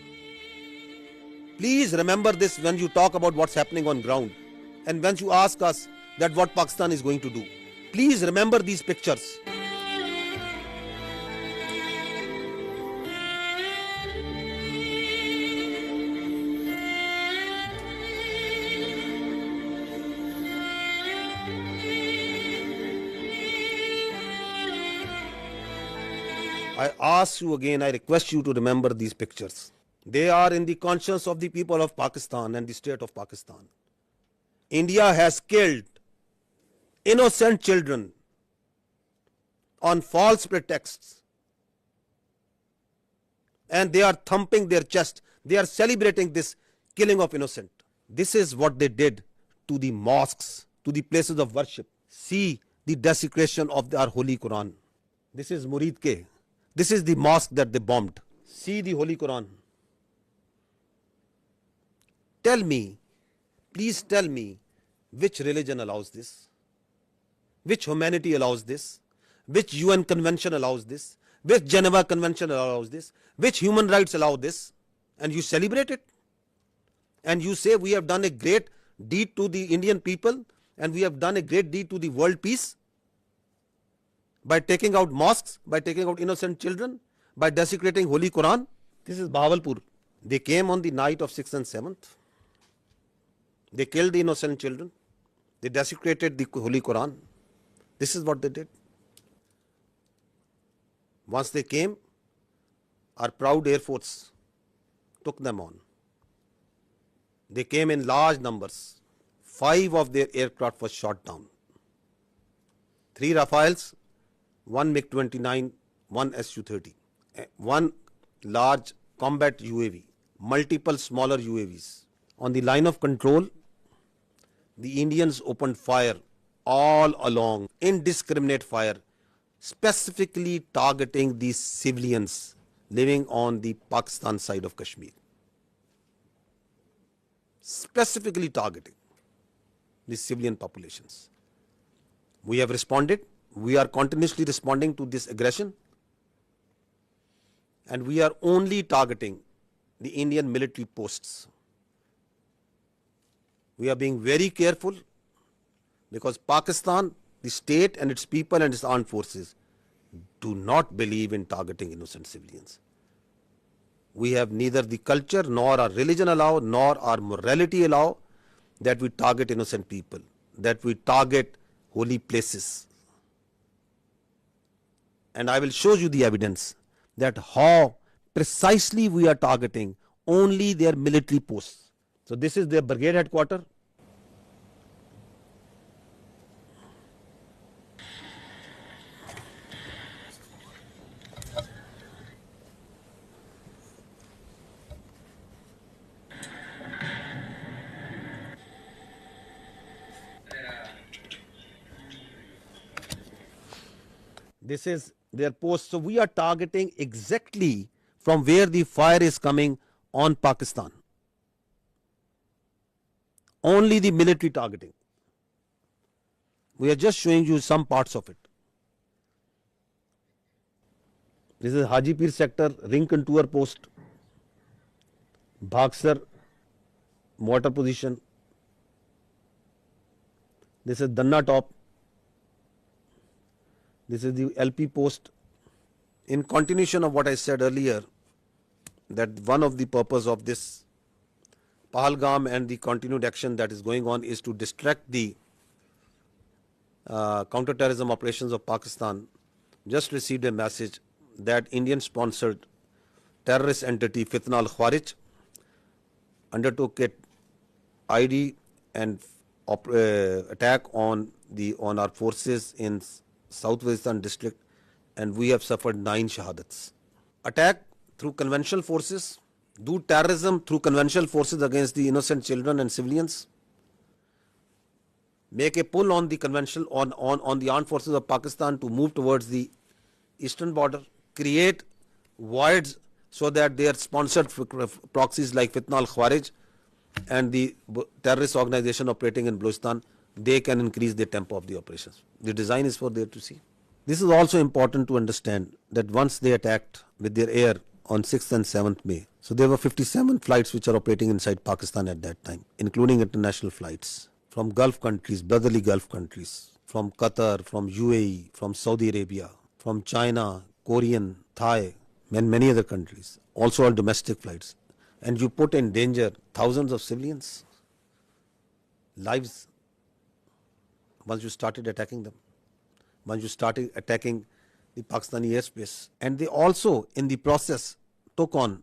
Please remember this when you talk about what's happening on ground. And when you ask us that what Pakistan is going to do. Please remember these pictures. I ask you again, I request you to remember these pictures. They are in the conscience of the people of Pakistan and the state of Pakistan. India has killed innocent children on false pretexts. And they are thumping their chest. They are celebrating this killing of innocent. This is what they did to the mosques, to the places of worship. See the desecration of our Holy Quran. This is 𝗵𝗵𝗂𝗍𝗏. This is the mosque that they bombed. See the Holy Quran. Tell me, please tell me, which religion allows this? Which humanity allows this? Which UN convention allows this? Which Geneva Convention allows this? Which human rights allow this? And you celebrate it? And you say we have done a great deed to the Indian people and we have done a great deed to the world peace? By taking out mosques, by taking out innocent children, by desecrating Holy Quran. This is Bahawalpur. They came on the night of 6th and 7th. They killed the innocent children. They desecrated the Holy Quran. This is what they did. Once they came, our proud Air Force took them on. They came in large numbers. 5 of their aircraft was shot down. 3 Rafales, 1 MiG-29, 1 Su-30, 1 large combat UAV, multiple smaller UAVs. On the line of control, the Indians opened fire all along, indiscriminate fire, specifically targeting these civilians living on the Pakistan side of Kashmir. Specifically targeting the civilian populations. We have responded. We are continuously responding to this aggression, and we are only targeting the Indian military posts. We are being very careful because Pakistan, the state and its people and its armed forces do not believe in targeting innocent civilians. We have neither the culture nor our religion allow nor our morality allow that we target innocent people, that we target holy places. And I will show you the evidence that how precisely we are targeting only their military posts. So this is their brigade headquarters. This is their post. So we are targeting exactly from where the fire is coming on Pakistan. Only the military targeting. We are just showing you some parts of it. This is Hajipir sector, ring contour post, Bhagsar mortar position. This is Danna top. This is the LP post. In continuation of what I said earlier, that one of the purpose of this Pahalgam and the continued action that is going on is to distract the counter-terrorism operations of Pakistan. Just received a message that Indian-sponsored terrorist entity 𝗓𝗏𝗏 undertook an ID and attack on our forces in South Waziristan district, and we have suffered 9 shahadats. Attack through conventional forces, do terrorism through conventional forces against the innocent children and civilians, make a pull on the conventional on the armed forces of Pakistan to move towards the eastern border, create voids so that their sponsored proxies like 𝗓𝗏𝗏 and the terrorist organization operating in Balochistan, they can increase the tempo of the operations. The design is for there to see. This is also important to understand that once they attacked with their air on 6th and 7th May, so there were 57 flights which are operating inside Pakistan at that time, including international flights from Gulf countries, brotherly Gulf countries, from Qatar, from UAE, from Saudi Arabia, from China, Korean, Thai, and many other countries, also all domestic flights. And you put in danger thousands of civilians' lives once you started attacking them, once you started attacking the Pakistani airspace. And they also, in the process, took on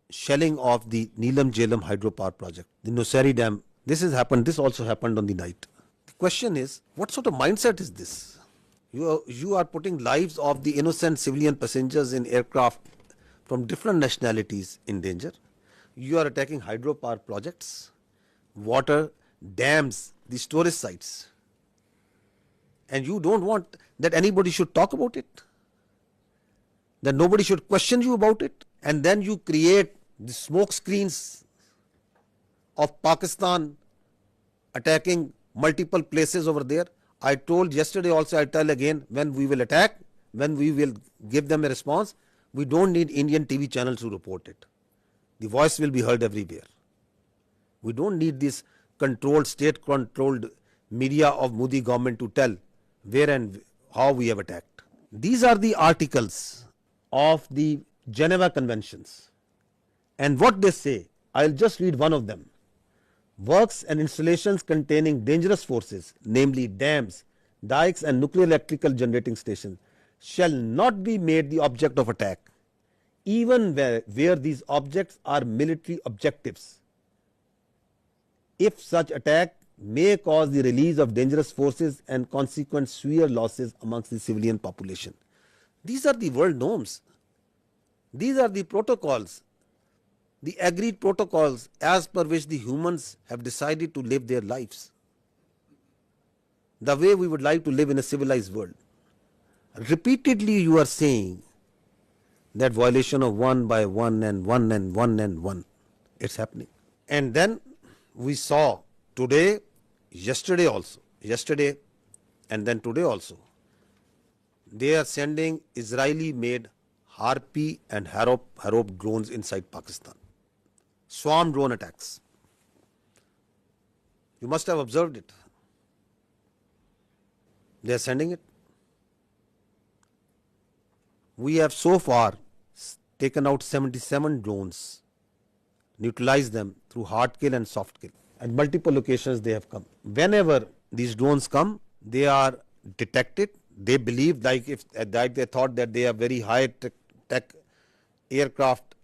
shelling of the 𝗓𝗵𝗵𝗿𝗆 hydropower project, the Nusairy Dam. This also happened on the night. The question is, what sort of mindset is this? You are putting lives of the innocent civilian passengers in aircraft from different nationalities in danger. You are attacking hydropower projects, water, dams, the storage sites. And you don't want that anybody should talk about it, that nobody should question you about it. And then you create the smoke screens of Pakistan attacking multiple places over there. I told yesterday also, I tell again, when we will attack, when we will give them a response, we don't need Indian TV channels to report it. The voice will be heard everywhere. We don't need this controlled, state-controlled media of Modi government to tell where and how we have attacked. These are the articles of the Geneva Conventions. And what they say, I'll just read one of them. Works and installations containing dangerous forces, namely dams, dikes and nuclear electrical generating stations, shall not be made the object of attack, even where these objects are military objectives, if such attack may cause the release of dangerous forces and consequent severe losses amongst the civilian population. These are the world norms. These are the protocols, the agreed protocols as per which the humans have decided to live their lives, the way we would like to live in a civilized world. Repeatedly you are saying that violation of 1 by 1 and 1 and 1 and 1. It's happening. And then we saw today, yesterday and then today also, they are sending Israeli made Harpy and Harop drones inside Pakistan. swarm drone attacks. You must have observed it. They are sending it. We have so far taken out 77 drones, neutralized them through hard kill and soft kill. At multiple locations they have come. Whenever these drones come, they are detected. They believe, like if they thought that they are very high tech aircraft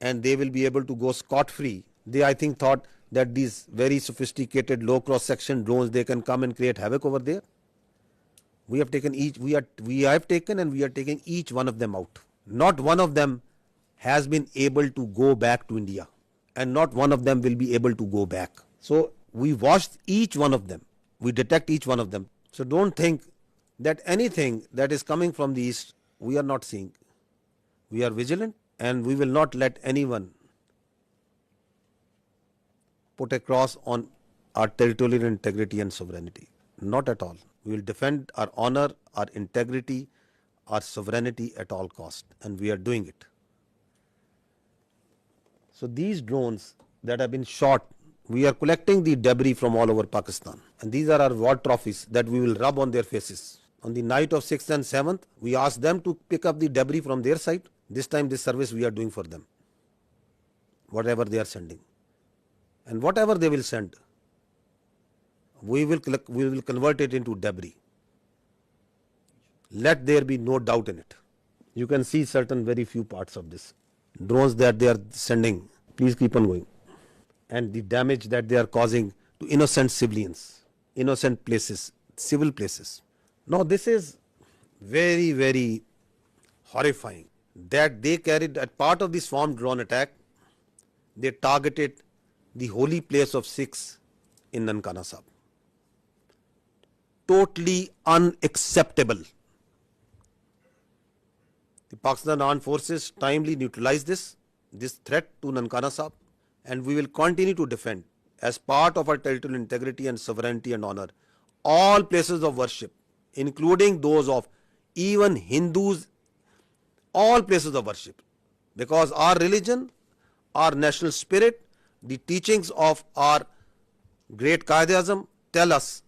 and they will be able to go scot-free. They, I think, thought that these very sophisticated low cross-section drones, they can come and create havoc over there. We have taken each, we have taken and we are taking each one of them out. Not one of them has been able to go back to India, and not one of them will be able to go back. So we watched each one of them. We detect each one of them. So don't think that anything that is coming from the east, we are not seeing. We are vigilant and we will not let anyone put a cross on our territorial integrity and sovereignty. Not at all. We will defend our honor, our integrity, our sovereignty at all cost, and we are doing it. So these drones that have been shot, we are collecting the debris from all over Pakistan, and these are our war trophies that we will rub on their faces. On the night of 6th and 7th, we asked them to pick up the debris from their side. This time this service we are doing for them, whatever they are sending. And whatever they will send, we will convert it into debris. Let there be no doubt in it. You can see certain very few parts of this. Drones that they are sending, please keep on going. And the damage that they are causing to innocent civilians, innocent places, civil places. Now this is very, very horrifying that they carried, as part of this swarm drone attack, they targeted the holy place of Sikhs in Nankana Sahib. Totally unacceptable. The Pakistan Armed Forces timely neutralized this threat to Nankana Sahib, and we will continue to defend, as part of our territorial integrity and sovereignty and honor, all places of worship, including those of even Hindus, all places of worship. Because our religion, our national spirit, the teachings of our great 𝗖𝗵𝗂𝗲 tell us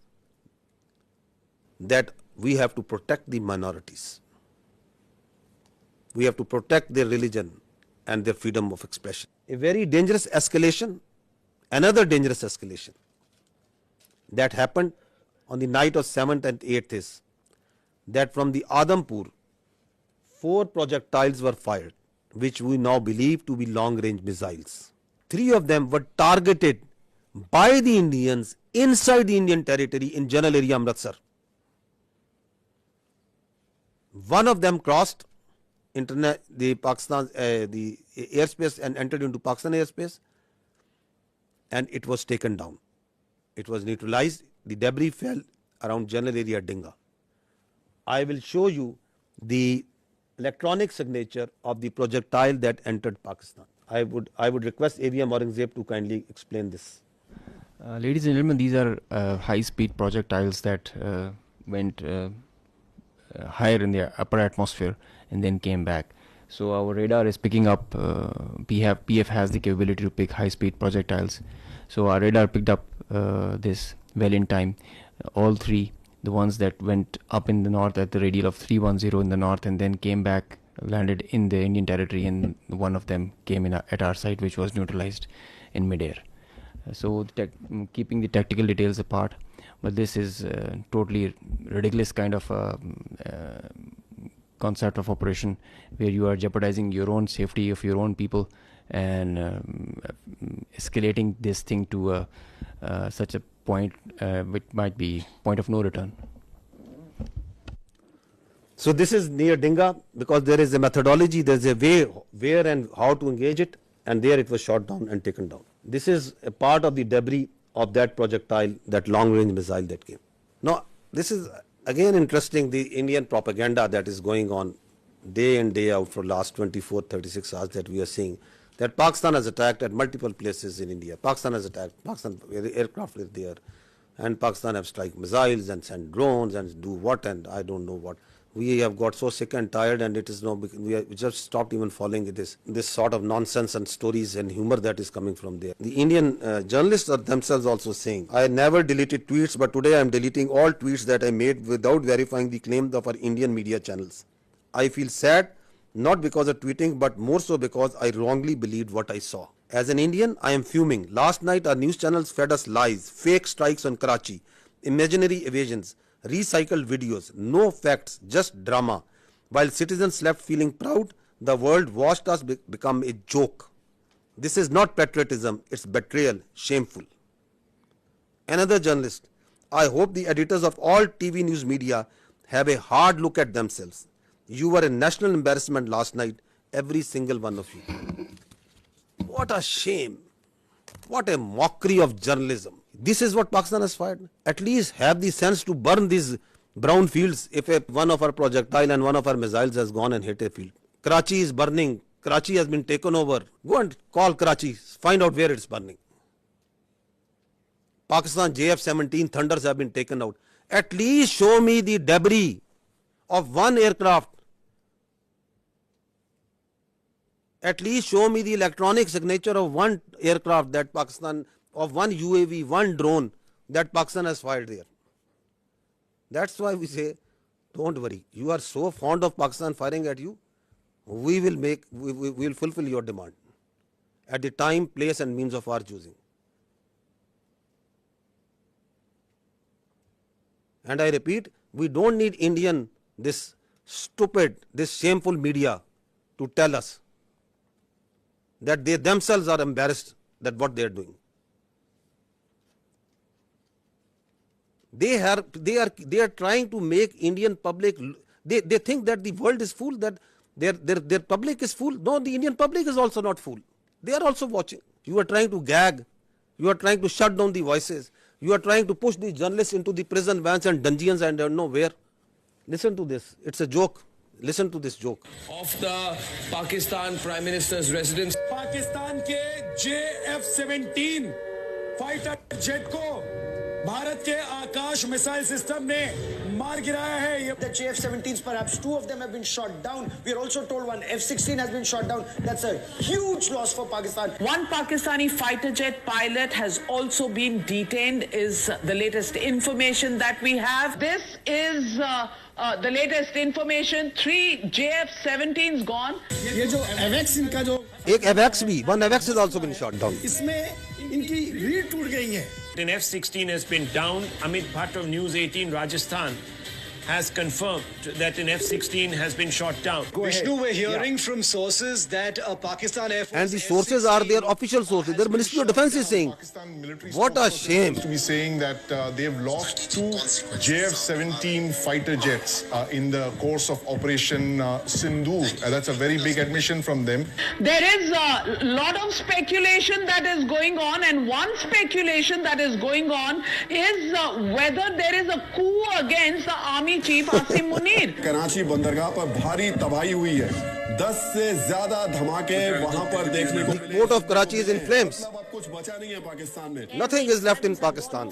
that we have to protect the minorities. We have to protect their religion and their freedom of expression. A very dangerous escalation, another dangerous escalation that happened on the night of 7th and 8th is that from the Adampur, 4 projectiles were fired, which we now believe to be long-range missiles. 3 of them were targeted by the Indians inside the Indian territory in general area Amritsar. 1 of them crossed the airspace and entered into Pakistan airspace, and it was taken down. It was neutralized. The debris fell around general area Dinga. I will show you the electronic signature of the projectile that entered Pakistan. I would request 𝗍𝗵𝗺𝗲𝗥 to kindly explain this. Ladies and gentlemen, these are high-speed projectiles that went higher in the upper atmosphere and then came back. So our radar is picking up, PF has the capability to pick high-speed projectiles. So our radar picked up this well in time. All 3, the ones that went up in the north at the radial of 310 in the north and then came back, landed in the Indian territory, and one of them came in at our site, which was neutralized in midair. So keeping the tactical details apart, but this is totally ridiculous kind of concept of operation where you are jeopardizing your own safety of your own people and escalating this thing to such a point which might be point of no return. So this is near Dinga, because there is a methodology, there is a way where and how to engage it, and there it was shot down and taken down. This is a part of the debris of that projectile, that long-range missile that came. Now, this is again interesting, the Indian propaganda that is going on day in, day out for last 24, 36 hours that we are seeing, that Pakistan has attacked at multiple places in India. Pakistan has attacked, Pakistan aircraft is there, and Pakistan have strike missiles and send drones and do what and I don't know what. We have got so sick and tired, and it is now we just stopped even following this sort of nonsense and stories and humor that is coming from there. The Indian journalists are themselves also saying, I never deleted tweets, but today I am deleting all tweets that I made without verifying the claims of our Indian media channels. I feel sad, not because of tweeting, but more so because I wrongly believed what I saw. As an Indian, I am fuming. Last night our news channels fed us lies, fake strikes on Karachi, imaginary evasions, recycled videos, no facts, just drama. While citizens slept feeling proud, the world watched us become a joke. This is not patriotism, it's betrayal, shameful. Another journalist, I hope the editors of all TV news media have a hard look at themselves. You were a national embarrassment last night, every single one of you. What a shame. What a mockery of journalism. This is what Pakistan has fired. At least have the sense to burn these brown fields if one of our projectile and one of our missiles has gone and hit a field. Karachi is burning. Karachi has been taken over. Go and call Karachi. Find out where it's burning. Pakistan JF-17 Thunders have been taken out. At least show me the debris of one aircraft. At least show me the electronic signature of one aircraft that Pakistan, of one UAV, one drone that Pakistan has fired there. That's why we say, don't worry. You are so fond of Pakistan firing at you, we will fulfill your demand at the time, place and means of our choosing. And I repeat, we don't need this stupid, this shameful media to tell us that they themselves are embarrassed that what they are doing. They are trying to make Indian public, they think that the world is fool, that their public is fool. No, the Indian public is also not fool. They are also watching. You are trying to gag. You are trying to shut down the voices. You are trying to push the journalists into the prison vans and dungeons and don't know where. Listen to this. It's a joke. Listen to this joke. Of the Pakistan Prime Minister's residence. Pakistan के JF-17 fighter jet को भारत के आकाश missile system ने मार गिराया है. The JF-17s, perhaps two of them have been shot down. We are also told one F-16 has been shot down. That's a huge loss for Pakistan. One Pakistani fighter jet pilot has also been detained, is the latest information that we have. This is the latest information. 3 JF-17s gone. ये जो AWACS इनका जो एक AWACS भी, one AWACS has also been shot down. इसमें इनकी रीढ़ टूट गई है. An F-16 has been down. 𝗵𝗵𝗿𝗏 of News 18 Rajasthan has confirmed that an F-16 has been shot down. Vishnu, we're hearing from sources that Pakistan Air Force and the sources are their official sources. Their Ministry of Defense is saying, what a shame. To be saying that they've lost 2 JF-17 fighter jets in the course of Operation Sindoor. That's a very big admission from them. There is a lot of speculation that is going on, and one speculation that is going on is whether there is a coup against the army chief Asim Munir. Karachi बंदरगाह पर भारी तबाही हुई है. 10 से ज्यादा धमाके वहां पर देखने को मिले. The port of Karachi is in flames. कुछ बचा नहीं है पाकिस्तान में. Nothing is left in Pakistan.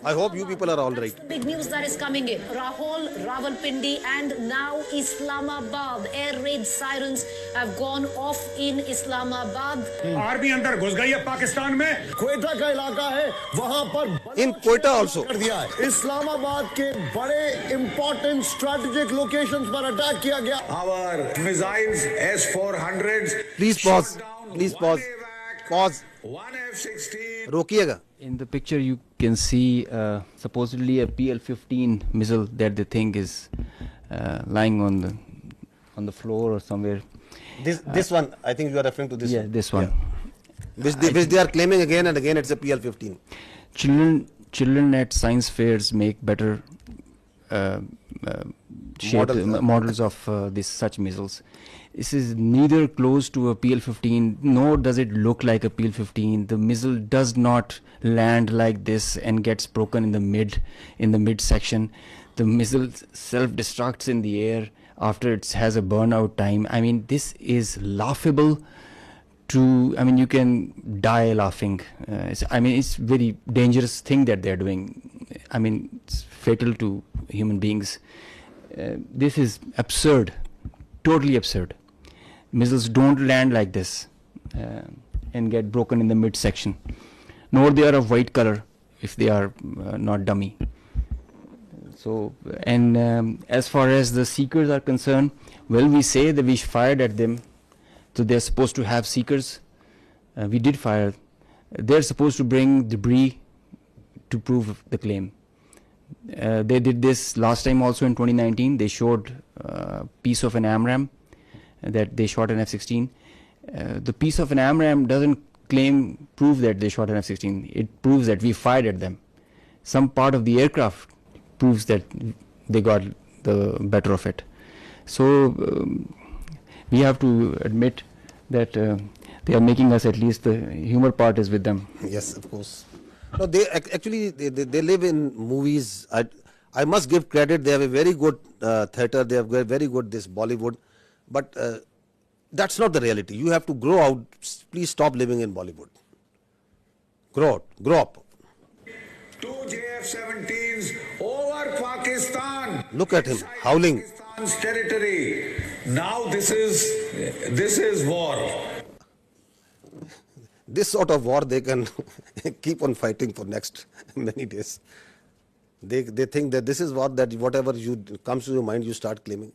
I hope you people are all right. Big news that is coming in. Rahul, Rawalpindi and now Islamabad. Air raid sirens have gone off in Islamabad. Army अंदर घुस गई है पाकिस्तान में. क्वेटा का इलाका है, वहां पर in Quetta also कर दिया है. इस्लामाबाद के बड़े important strategic locations पर अटैक किया गया. Our missiles S-400s. Please pause. Please pause. Pause. One F-16. रोकिएगा. In the picture you can see supposedly a PL-15 missile that they think is lying on the floor or somewhere. This one, I think you are referring to this one. Yeah, this one. Yeah. Which they are claiming again and again it's a PL-15. Children at science fairs make better models of such missiles. This is neither close to a PL-15, nor does it look like a PL-15. The missile does not land like this and gets broken in the mid section. The missile self-destructs in the air after it has a burnout time. I mean, this is laughable. You can die laughing. It's very dangerous thing that they're doing. It's fatal to human beings. this is absurd, totally absurd. Missiles don't land like this and get broken in the midsection, nor they are of white color if they are not dummy. So, and as far as the seekers are concerned, well, we say that we fired at them, so they're supposed to have seekers. We did fire. They're supposed to bring debris to prove the claim. They did this last time also in 2019. They showed a piece of an AMRAAM that they shot an F-16. The piece of an AMRAAM doesn't prove that they shot an F-16. It proves that we fired at them. Some part of the aircraft proves that they got the better of it. So we have to admit that they are making us, at least the humor part is with them. Yes, of course. No, they actually they live in movies. I must give credit. They have a very good theatre. They have very good this Bollywood, but that's not the reality. You have to grow out. Please stop living in Bollywood. Grow up. 2 JF-17s over Pakistan. Look at him howling. Pakistan's territory. Now this is war. This sort of war they can keep on fighting for next many days. They think that this is war, that whatever comes to your mind you start claiming.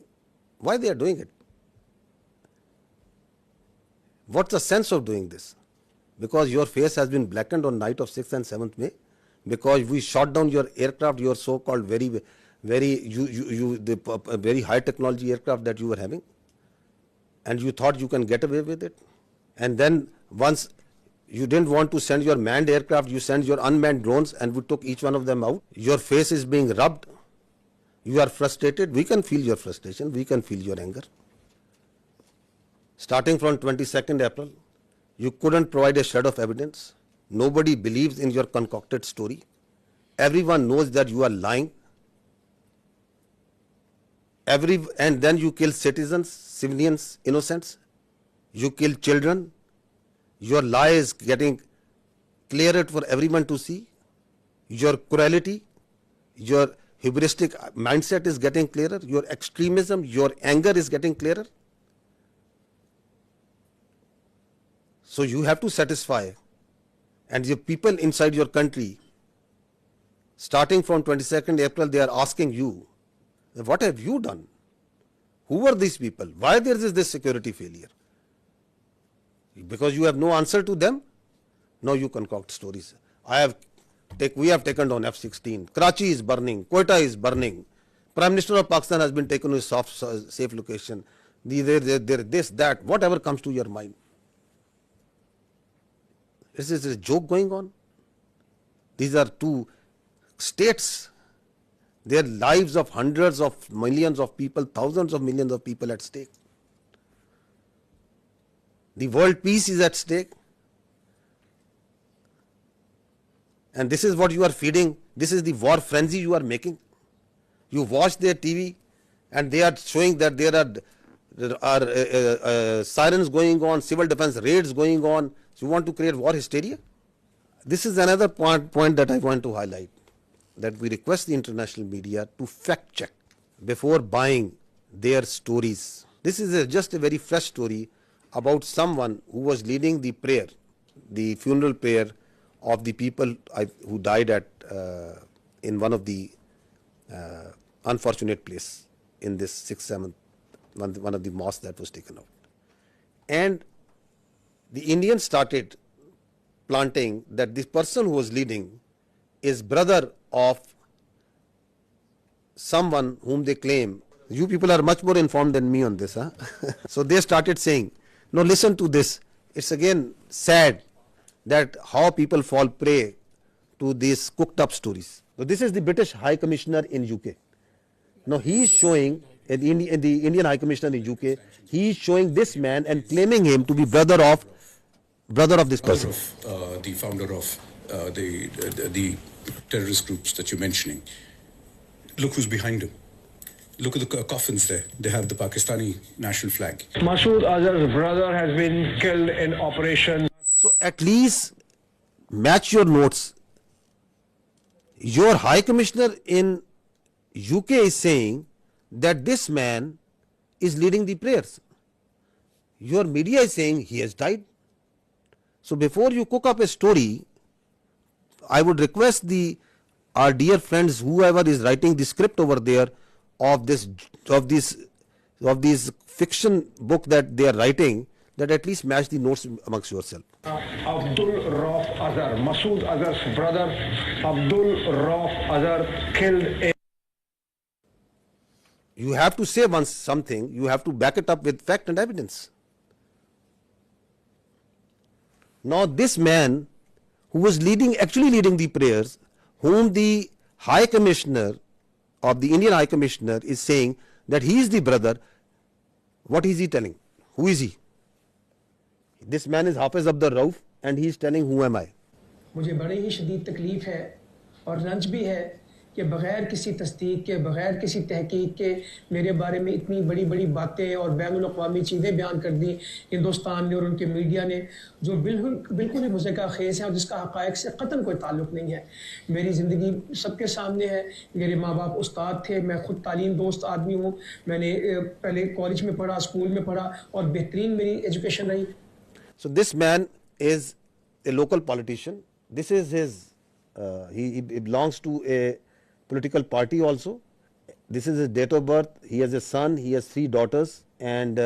Why they are doing it? What's the sense of doing this? Because your face has been blackened on night of 6th and 7th May. Because we shot down your aircraft, your so-called very high technology aircraft that you were having, and you thought you can get away with it. And then once you didn't want to send your manned aircraft, you sent your unmanned drones, and we took each one of them out. Your face is being rubbed. You are frustrated. We can feel your frustration. We can feel your anger. Starting from 22nd April, you couldn't provide a shred of evidence. Nobody believes in your concocted story. Everyone knows that you are lying. And then you kill citizens, civilians, innocents. You kill children. Your lie is getting clearer for everyone to see. Your cruelty, your hubristic mindset is getting clearer. Your extremism, your anger is getting clearer. So you have to satisfy. And the people inside your country, starting from 22nd April, they are asking you, what have you done? Who are these people? Why there is this security failure? Because you have no answer to them? No, you concoct stories. We have taken down F-16. Karachi is burning. Quetta is burning. Prime Minister of Pakistan has been taken to a safe location. This, that, whatever comes to your mind. Is this a joke going on? These are two states. Their lives of hundreds of millions of people, thousands of millions of people at stake. The world peace is at stake. And this is what you are feeding. This is the war frenzy you are making. You watch their TV and they are showing that there are sirens going on, civil defense raids going on. So you want to create war hysteria? This is another point that I want to highlight, that we request the international media to fact check before buying their stories. This is just a very fresh story about someone who was leading the prayer, the funeral prayer of the people who died in one of the unfortunate place in this 6th, 7th, one of the mosques that was taken out. And the Indians started planting that this person who was leading is brother of someone whom they claim. You people are much more informed than me on this. Huh? So they started saying, no, listen to this. It's again sad that how people fall prey to these cooked up stories. So this is the British High Commissioner in UK. Now he is showing, the Indian High Commissioner in UK, he is showing this man and claiming him to be brother of this person. The founder of the terrorist groups that you're mentioning. Look who's behind him. Look at the coffins there. They have the Pakistani national flag. Masood Azhar's brother has been killed in operation. So at least match your notes. Your High Commissioner in UK is saying that this man is leading the prayers. Your media is saying he has died. So before you cook up a story, I would request our dear friends, whoever is writing the script over there of this fiction book that they are writing, that at least match the notes amongst yourself. 𝗏𝗏𝗄𝗏𝗏 Masood Azhar's brother 𝗏𝗏𝗄𝗏𝗏 killed a... You have to say once something, you have to back it up with fact and evidence. Now this man who was actually leading the prayers, whom the High Commissioner of the Indian High Commissioner is saying that he is the brother, what is he telling? Who is he? This man is 𝗏𝗏𝗄𝗏𝗏 and he is telling who am I? मुझे बड़ी ही शदीद तकलीफ है और रंज भी है कि बगैर किसी तस्दीक के, बगैर किसी तहकीक के मेरे बारे में इतनी बड़ी बड़ी बातें और बैनुल-अक़वामी चीज़ें बयान कर दी हिंदुस्तान ने और उनके मीडिया ने, जो बिल्कुल ही मुज़क्किर-ख़ेज़ है और जिसका हक़ाइक़ से क़तन कोई ताल्लुक़ नहीं है। मेरी ज़िंदगी सबके सामने है। मेरे माँ बाप उस्ताद थे, मैं खुद तालीम दोस्त आदमी हूँ। मैंने पहले कॉलेज में पढ़ा, स्कूल में पढ़ा और बेहतरीन मेरी एजुकेशन रही। So this man is a local politician. This is his, he belongs to a political party also. This is his date of birth. He has a son, he has 3 daughters, and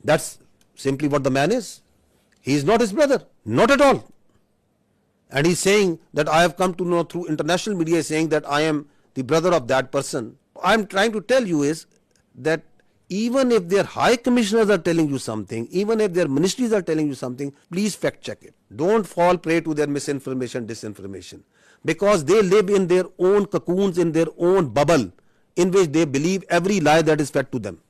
that's simply what the man is. He is not his brother, not at all. And he's saying that I have come to know through international media, saying that I am the brother of that person. I'm trying to tell you is that even if their high commissioners are telling you something, even if their ministries are telling you something, please fact check it. Don't fall prey to their misinformation, disinformation, because they live in their own cocoons, in their own bubble, in which they believe every lie that is fed to them.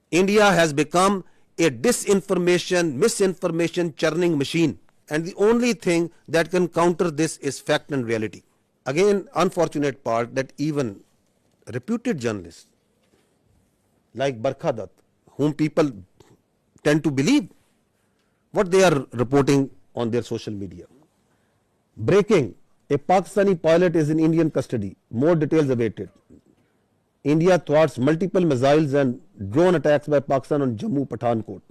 India has become a disinformation, misinformation churning machine, and the only thing that can counter this is fact and reality. Again, unfortunate part that even reputed journalists like 𝗏𝗏𝗄𝗏𝗏, whom people tend to believe what they are reporting on their social media. Breaking: a Pakistani pilot is in Indian custody. More details awaited. India thwarts multiple missiles and drone attacks by Pakistan on 𝗔𝗵𝗺𝗶𝗵,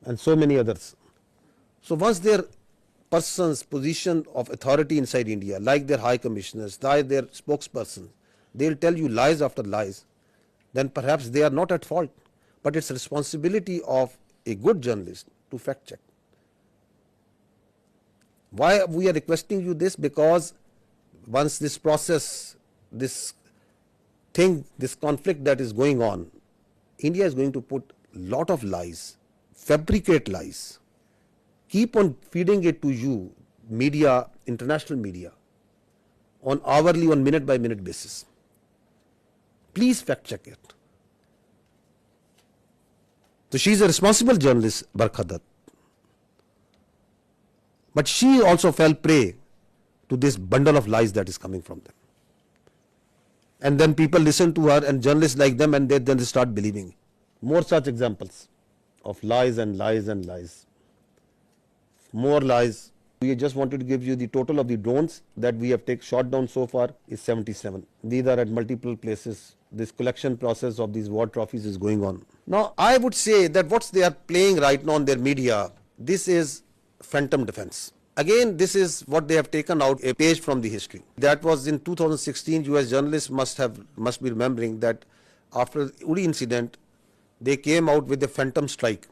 and so many others. So once their person's position of authority inside India, like their high commissioners, like their spokespersons, they'll tell you lies after lies, then perhaps they are not at fault. But it's responsibility of a good journalist to fact check. Why we are requesting you this? Because once this process, this thing, this conflict that is going on, India is going to put lot of lies, fabricate lies, keep on feeding it to you, media, international media, on hourly, on minute by minute basis. Please fact check it. So she is a responsible journalist, 𝗏𝗏𝗄𝗏𝗏, but she also fell prey to this bundle of lies that is coming from them. And then people listen to her, and journalists like them, and then they start believing. More such examples of lies and lies and lies. More lies. We just wanted to give you the total of the drones that we have shot down so far is 77. These are at multiple places. This collection process of these war trophies is going on. Now, I would say that what they are playing right now on their media, this is phantom defense. Again, this is what they have taken out, a page from the history. That was in 2016. US journalists must be remembering that after the Uri incident, they came out with a phantom strike.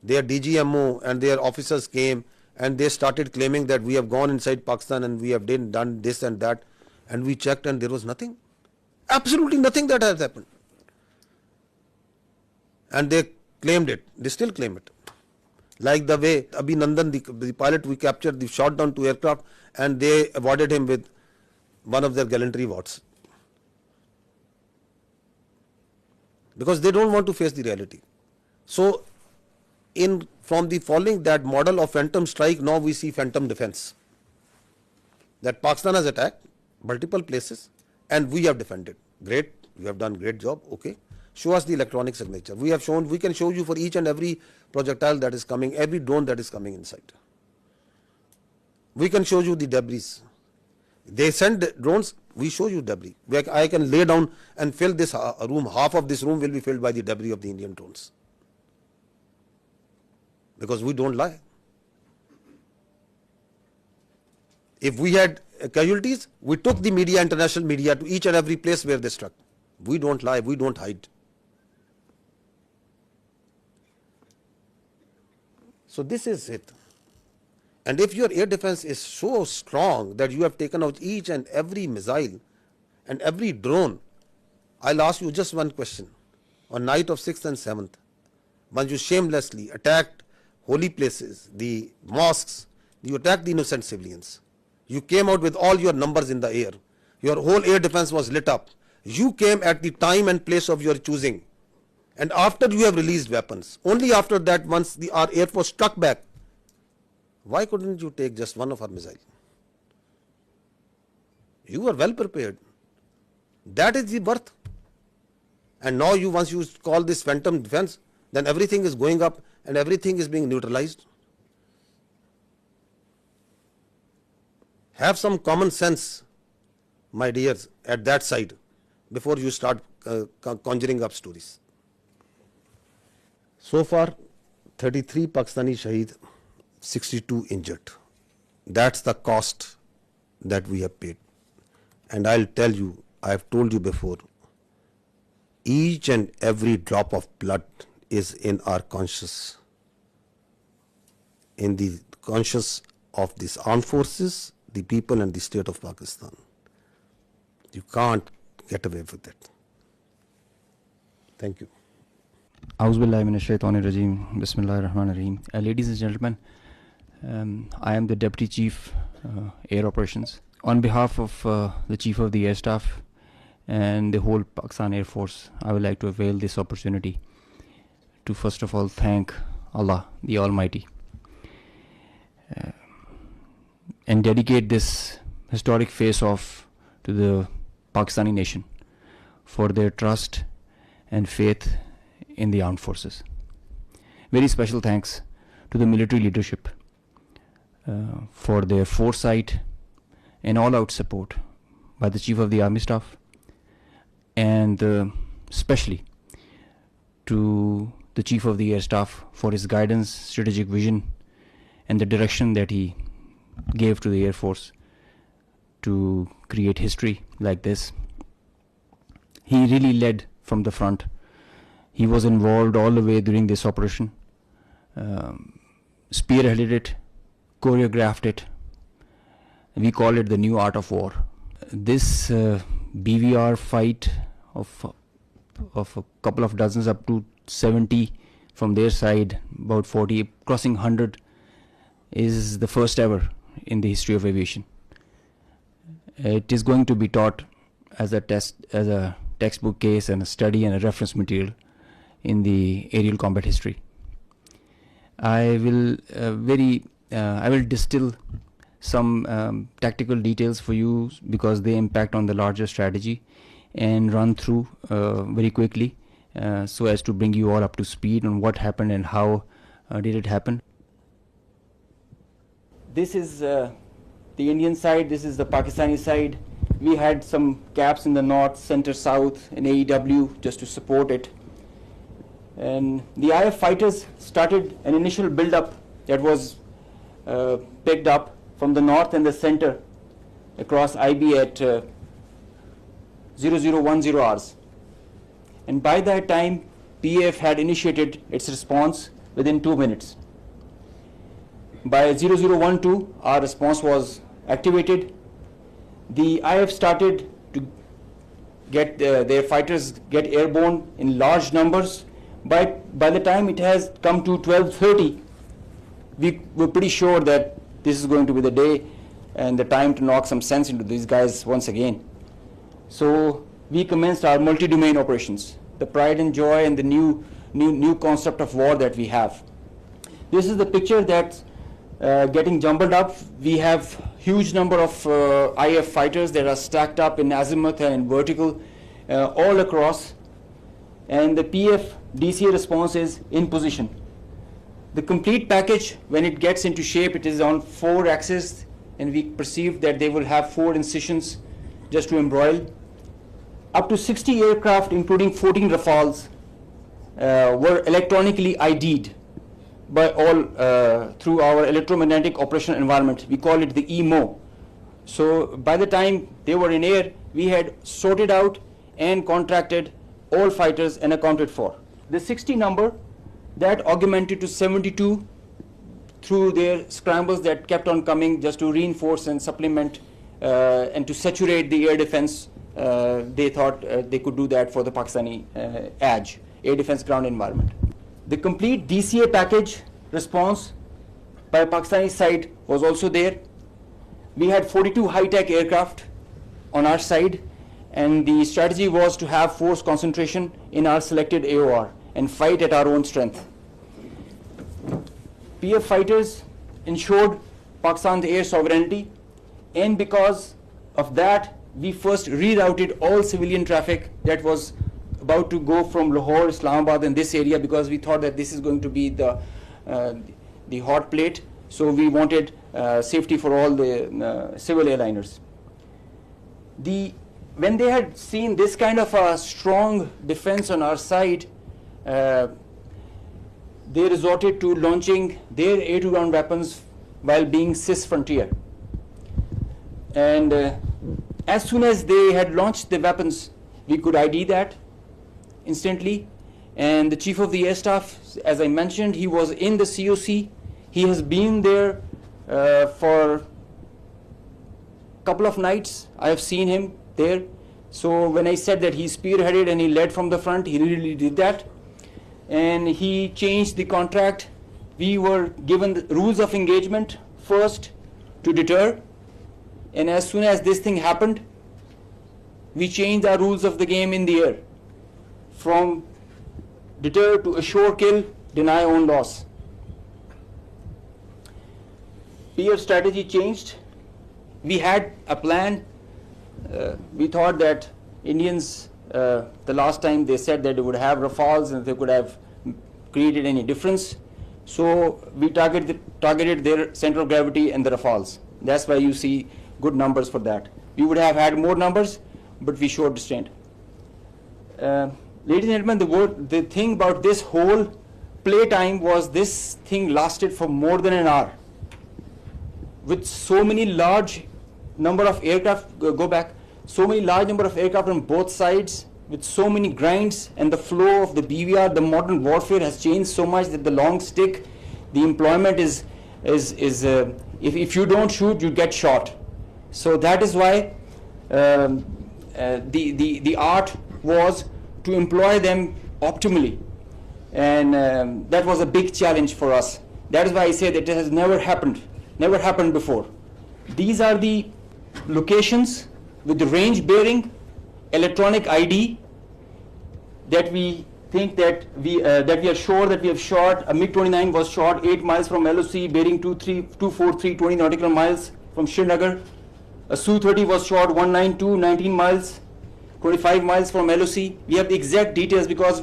Their DGMO and their officers came and they started claiming that we have gone inside Pakistan and we have done this and that, and we checked and there was nothing. Absolutely nothing that has happened. And they claimed it. They still claim it. Like the way Abhinandan, the pilot we captured, they shot down 2 aircraft and they awarded him with one of their gallantry awards. Because they don't want to face the reality. So, from the following that model of phantom strike, now we see phantom defense. That Pakistan has attacked multiple places and we have defended. Great, you have done great job, okay. Show us the electronic signature. We can show you for each and every projectile that is coming, every drone that is coming inside. We can show you the debris. They send drones, we show you debris. I can lay down and fill this room, half of this room will be filled by the debris of the Indian drones. Because we don't lie. If we had casualties, we took the media, international media, to each and every place where they struck. We don't lie, we don't hide. So this is it. And if your air defense is so strong that you have taken out each and every missile and every drone, I'll ask you just one question. On night of 6th and 7th, when you shamelessly attacked holy places, the mosques, you attacked the innocent civilians. You came out with all your numbers in the air. Your whole air defense was lit up. You came at the time and place of your choosing. And after you have released weapons, only after that, once our Air Force struck back, why couldn't you take just one of our missiles? You were well prepared. That is the birth. And now once you call this phantom defense, then everything is going up and everything is being neutralized. Have some common sense, my dears, at that side before you start conjuring up stories. So far, 33 Pakistani Shaheed, 62 injured. That's the cost that we have paid. And I'll tell you, I have told you before, each and every drop of blood is in our conscience, in the conscience of these armed forces, the people and the state of Pakistan. You can't get away with it. Thank you. 𝗬𝗵𝗂𝗱𝗵𝗿𝗆 Bismillahir-Rahmanir-Rahim. Ladies and gentlemen, I am the Deputy Chief Air Operations. On behalf of the Chief of the Air Staff and the whole Pakistan Air Force, I would like to avail this opportunity to first of all thank Allah, the Almighty, and dedicate this historic face-off to the Pakistani nation for their trust and faith in the armed forces. Very special thanks to the military leadership for their foresight and all-out support by the Chief of the Army Staff, and especially to the Chief of the Air Staff for his guidance, strategic vision, and the direction that he gave to the Air Force to create history like this. He really led from the front. He was involved all the way during this operation, spearheaded it, choreographed it. We call it the new art of war. This BVR fight of a couple of dozens up to 70 from their side, about 40, crossing 100, is the first ever in the history of aviation. It is going to be taught as a textbook case and a study and a reference material in the aerial combat history. I will distill some tactical details for you because they impact on the larger strategy, and run through very quickly so as to bring you all up to speed on what happened and how did it happen. This is the Indian side, this is the Pakistani side. We had some gaps in the north, center, south, and AEW just to support it. And the IF fighters started an initial build-up that was picked up from the north and the center across IB at 0010 hours. And by that time, PAF had initiated its response within 2 minutes. By 0012, our response was activated. The IF started to get their fighters get airborne in large numbers. By the time it has come to 12:30, we were pretty sure that this is going to be the day and the time to knock some sense into these guys once again. So we commenced our multi-domain operations, the pride and joy and the new concept of war that we have. This is the picture that's getting jumbled up. We have huge number of IF fighters that are stacked up in azimuth and in vertical all across, and the PF DCA response is in position. The complete package, when it gets into shape, it is on 4 axes, and we perceived that they will have 4 incisions just to embroil. Up to 60 aircraft, including 14 Rafales, were electronically ID'd by all through our electromagnetic operational environment. We call it the 𝗍𝗵𝗂𝗚. So by the time they were in air, we had sorted out and contracted all fighters and accounted for. The 60 number, that augmented to 72 through their scrambles that kept on coming just to reinforce and supplement and to saturate the air defense. They thought they could do that for the Pakistani 𝗔𝗵𝗺𝗲, air defense ground environment. The complete DCA package response by Pakistani side was also there. We had 42 high-tech aircraft on our side, and the strategy was to have force concentration in our selected AOR and fight at our own strength. PF fighters ensured Pakistan's air sovereignty, and because of that, we first rerouted all civilian traffic that was about to go from Lahore, Islamabad, and this area, because we thought that this is going to be the hot plate. So we wanted safety for all the civil airliners. When they had seen this kind of a strong defense on our side, they resorted to launching their air-to-ground weapons while being cis frontier. And as soon as they had launched the weapons, we could ID that instantly. And the Chief of the Air Staff, as I mentioned, he was in the COC. He has been there for a couple of nights. I have seen him there. So when I said that he spearheaded and he led from the front, he really did that. And he changed the contract. We were given the rules of engagement first to deter. And as soon as this thing happened, we changed our rules of the game in the air from deter to assure kill, deny own loss. PF strategy changed. We had a plan. We thought that Indians, the last time they said that they would have Rafales and they could have created any difference. So we targeted their center of gravity and the Rafales. That's why you see good numbers for that. We would have had more numbers, but we showed restraint. Ladies and gentlemen, the thing about this whole playtime was this thing lasted for more than an hour. With so many large number of aircraft, so many large number of aircraft on both sides, with so many grinds, and the flow of the BVR, the modern warfare has changed so much that the long stick, the employment is if you don't shoot, you get shot. So that is why the art was to employ them optimally, and that was a big challenge for us. That is why I say that it has never happened before. These are the locations with the range bearing, electronic ID that we think that we are sure that we have shot. A MiG-29 was shot 8 miles from LOC, bearing 24320 nautical miles from Srinagar. A Su-30 was shot 192, 19 miles, 25 miles from LOC. We have the exact details because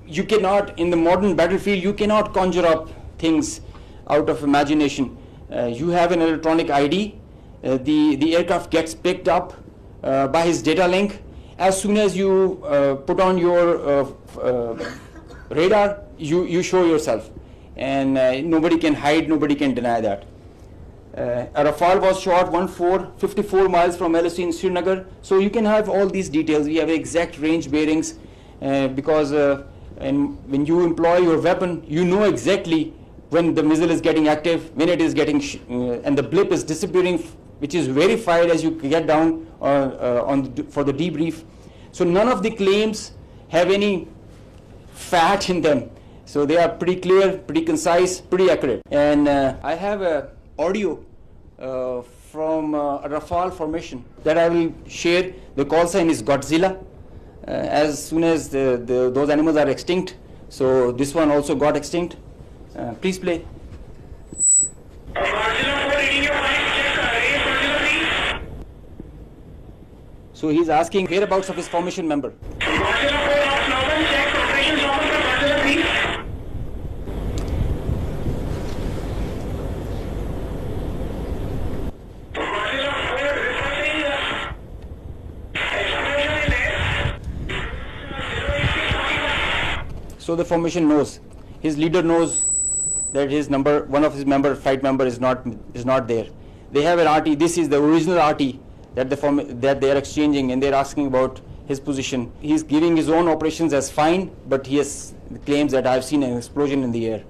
you cannot, in the modern battlefield, you cannot conjure up things out of imagination. You have an electronic ID. The aircraft gets picked up by his data link. As soon as you put on your radar, you show yourself. And nobody can hide, nobody can deny that. A Rafale was shot 54 miles from LOC in Srinagar. So you can have all these details. We have exact range bearings because when you employ your weapon, you know exactly when the missile is getting active, when it is getting, and the blip is disappearing, which is verified as you get down for the debrief. So none of the claims have any fat in them. So they are pretty clear, pretty concise, pretty accurate. And I have an audio from a Rafale formation that I will share. The call sign is Godzilla. As soon as those animals are extinct, so this one also got extinct. Please play. So he's asking whereabouts of his formation member. So the formation knows, his leader knows that one of his flight member is not there. They have an RT. This is the original RT that they are exchanging, and they are asking about his position. He is giving his own operations as fine, but he claims that I have seen an explosion in the air.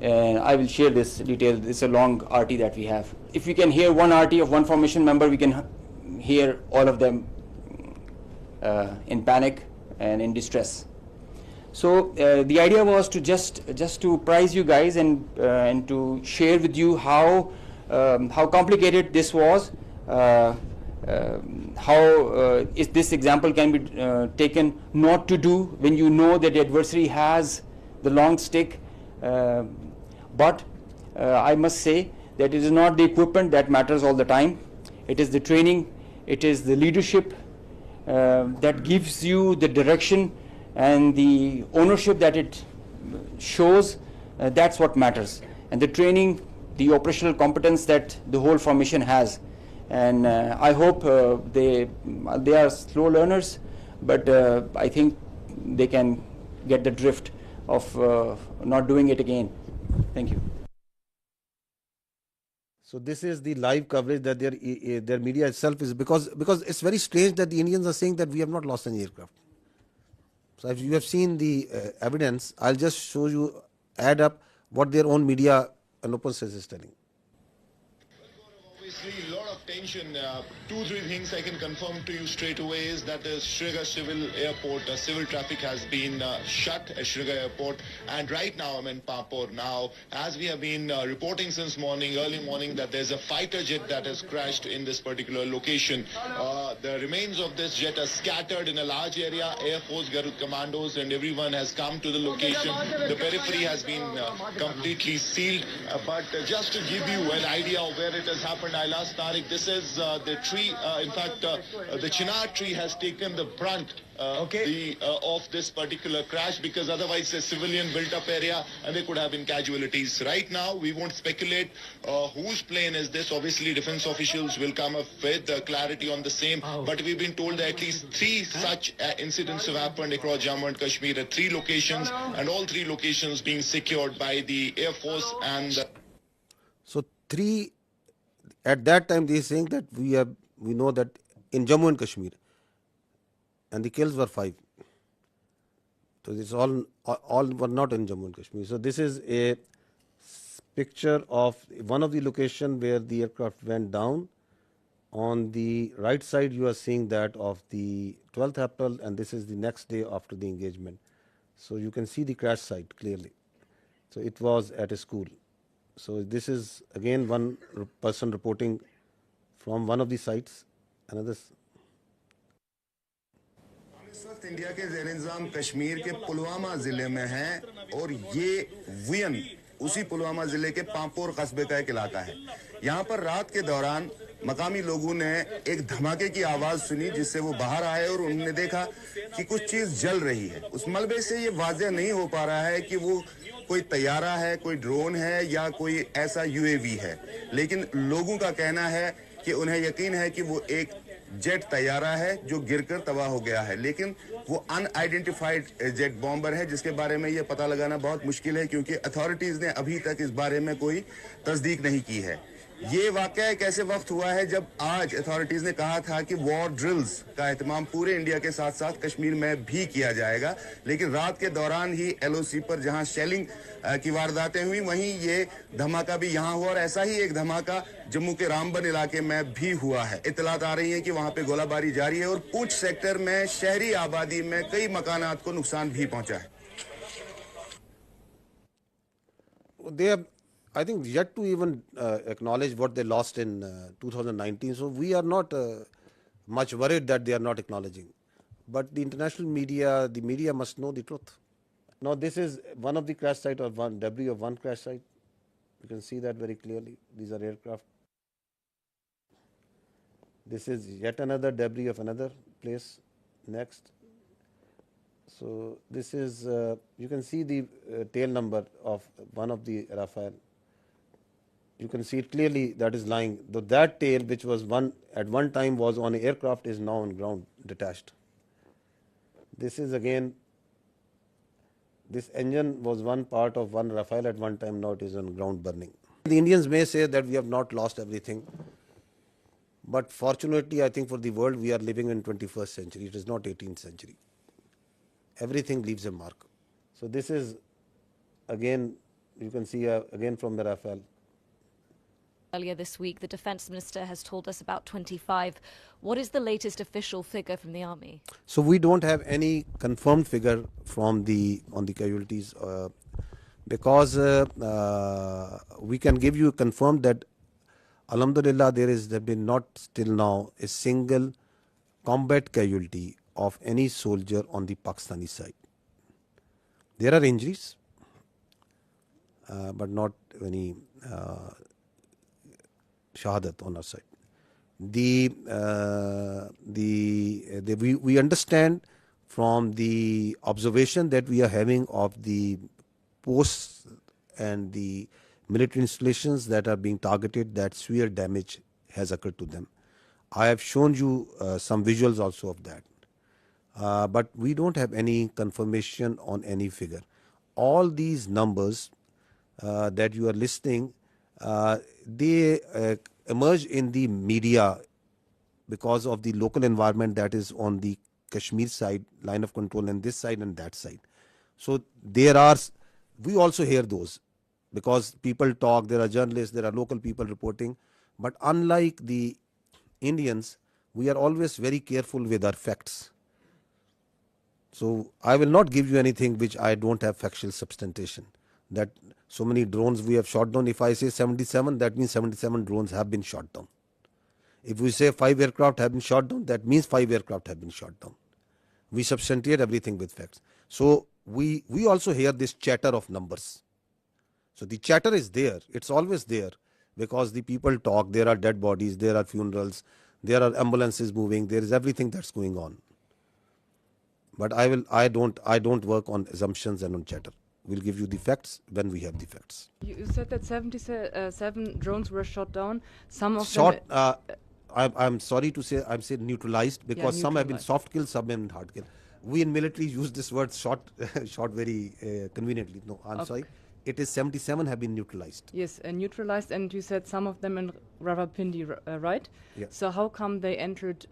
And I will share this detail. It's a long RT that we have. If we can hear one RT of one formation member, we can hear all of them in panic and in distress. So the idea was to just to prize you guys and to share with you how complicated this was, how this example can be taken not to do when you know that the adversary has the long stick. But I must say that it is not the equipment that matters all the time. It is the training, it is the leadership that gives you the direction and the ownership that it shows. That's what matters. And the training, the operational competence that the whole formation has. And I hope they are slow learners, but I think they can get the drift of not doing it again. Thank you. So this is the live coverage that their media itself is, because it's very strange that the Indians are saying that we have not lost any aircraft. So if you have seen the evidence, I'll just show you, add up what their own media and open source is telling. Obviously, a lot of tension. 2-3 things I can confirm to you straight away is that the Srinagar Civil Airport, civil traffic has been shut at Srinagar Airport, and right now I'm in Pampur. Now, as we have been reporting since early morning, that there's a fighter jet that has crashed in this particular location. The remains of this jet are scattered in a large area. Air Force Garud commandos and everyone has come to the location. The periphery has been completely sealed. But just to give you an idea of where it has happened, I'll ask Tariq. This is the tree. In fact, the chinar tree has taken the brunt of this particular crash, because otherwise it's a civilian built-up area and there could have been casualties. Right now, we won't speculate whose plane is this. Obviously, defense officials will come up with clarity on the same. But we've been told that at least 3 such incidents have happened across Jammu and Kashmir at 3 locations, and all 3 locations being secured by the Air Force and. So 3. At that time, they are saying that we know that in Jammu and Kashmir, and the kills were 5. So this all were not in Jammu and Kashmir. So this is a picture of one of the location where the aircraft went down. On the right side, you are seeing that of the 12th April, and this is the next day after the engagement. So you can see the crash site clearly. So it was at a school. So this is again one person reporting from one of the sites. Another. इस वक्त India के ज़ेर-ए-इंतज़ाम कश्मीर के पुलवामा ज़िले में हैं, और ये vein उसी पुलवामा ज़िले के पांपोर कस्बे का एक इलाका है। यहाँ पर रात के दौरान मकामी लोगों ने एक धमाके की आवाज़ सुनी, जिससे वो बाहर आए और उन्होंने देखा कि कुछ चीज़ जल रही है। उस मलबे से ये वाज़ेह नहीं हो पा रहा है कि वो कोई तैयारा है, कोई ड्रोन है या कोई ऐसा यूएवी है, लेकिन लोगों का कहना है कि उन्हें यकीन है कि वो एक जेट तैयारा है जो गिरकर तबाह हो गया है, लेकिन वो अनआइडेंटिफाइड जेट बॉम्बर है, जिसके बारे में ये पता लगाना बहुत मुश्किल है, क्योंकि अथॉरिटीज़ ने अभी तक इस बारे में कोई तस्दीक नहीं की है। ये वाकया एक ऐसे वक्त हुआ है जब आज अथॉरिटीज़ ने कहा था कि वॉर ड्रिल्स का एहतमाम पूरे इंडिया के साथ साथ कश्मीर में भी किया जाएगा, लेकिन रात के दौरान ही LOC पर जहां शेलिंग की वारदातें हुई, वहीं ये धमाका भी यहां हुआ, और ऐसा ही एक धमाका जम्मू के रामबन इलाके में भी हुआ है। इत्तलात आ रही है कि वहां पे गोलाबारी जारी है और पूंछ सेक्टर में शहरी आबादी में कई मकानात को नुकसान भी पहुंचा है। I think yet to even acknowledge what they lost in 2019. So we are not much worried that they are not acknowledging. But the international media, the media must know the truth. Now this is one of the crash site, or one debris of one crash site. You can see that very clearly. These are aircraft. This is yet another debris of another place. Next. So this is, you can see the tail number of one of the Rafale. You can see it clearly, that is lying. Though that tail, which was at one time was on an aircraft, is now on ground, detached. This is again This engine was one part of one Rafale at one time, now it is on ground burning. The Indians may say that we have not lost everything, but fortunately I think for the world we are living in 21st century, it is not 18th century. Everything leaves a mark. So this is again, you can see again from the Rafale. Earlier this week, the Defence Minister has told us about 25. What is the latest official figure from the army? So we don't have any confirmed figure from on the casualties because we can give you confirmed that Alhamdulillah there have been not till now a single combat casualty of any soldier on the Pakistani side. There are injuries, but not any shahadat on our side. We understand from the observation that we are having of the posts and the military installations that are being targeted that severe damage has occurred to them. I have shown you some visuals also of that. But we don't have any confirmation on any figure. All these numbers that you are listing, they emerge in the media because of the local environment that is on the Kashmir side, line of control, and this side and that side. So we also hear those because people talk, there are journalists, there are local people reporting. But unlike the Indians, we are always very careful with our facts. So I will not give you anything which I don't have factual substantiation. That so many drones we have shot down. If I say 77, that means 77 drones have been shot down. If we say 5 aircraft have been shot down, that means 5 aircraft have been shot down. We substantiate everything with facts. So we also hear this chatter of numbers. So the chatter is there. It's always there because the people talk. There are dead bodies. There are funerals. There are ambulances moving. There is everything that's going on. But I don't work on assumptions and on chatter. We'll give you the facts when we have the facts. You said that 77 drones were shot down. Some of them... I'm sorry to say, I'm saying neutralized because some have been soft kill, some have been hard kill. We in military use this word shot very conveniently. No, I'm sorry. It is 77 have been neutralized. Yes, neutralized, and you said some of them in Rawalpindi, right? Yeah. So how come they entered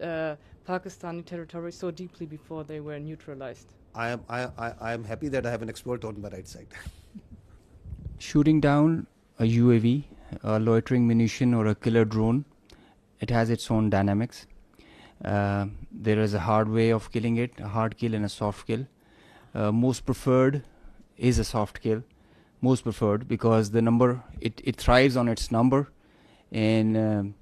Pakistani territory so deeply before they were neutralized? I am happy that I have an expert on my right side. Shooting down a UAV, a loitering munition or a killer drone, it has its own dynamics. There is a hard way of killing it, a hard kill and a soft kill. Most preferred is a soft kill. Most preferred because the number, it thrives on its number, and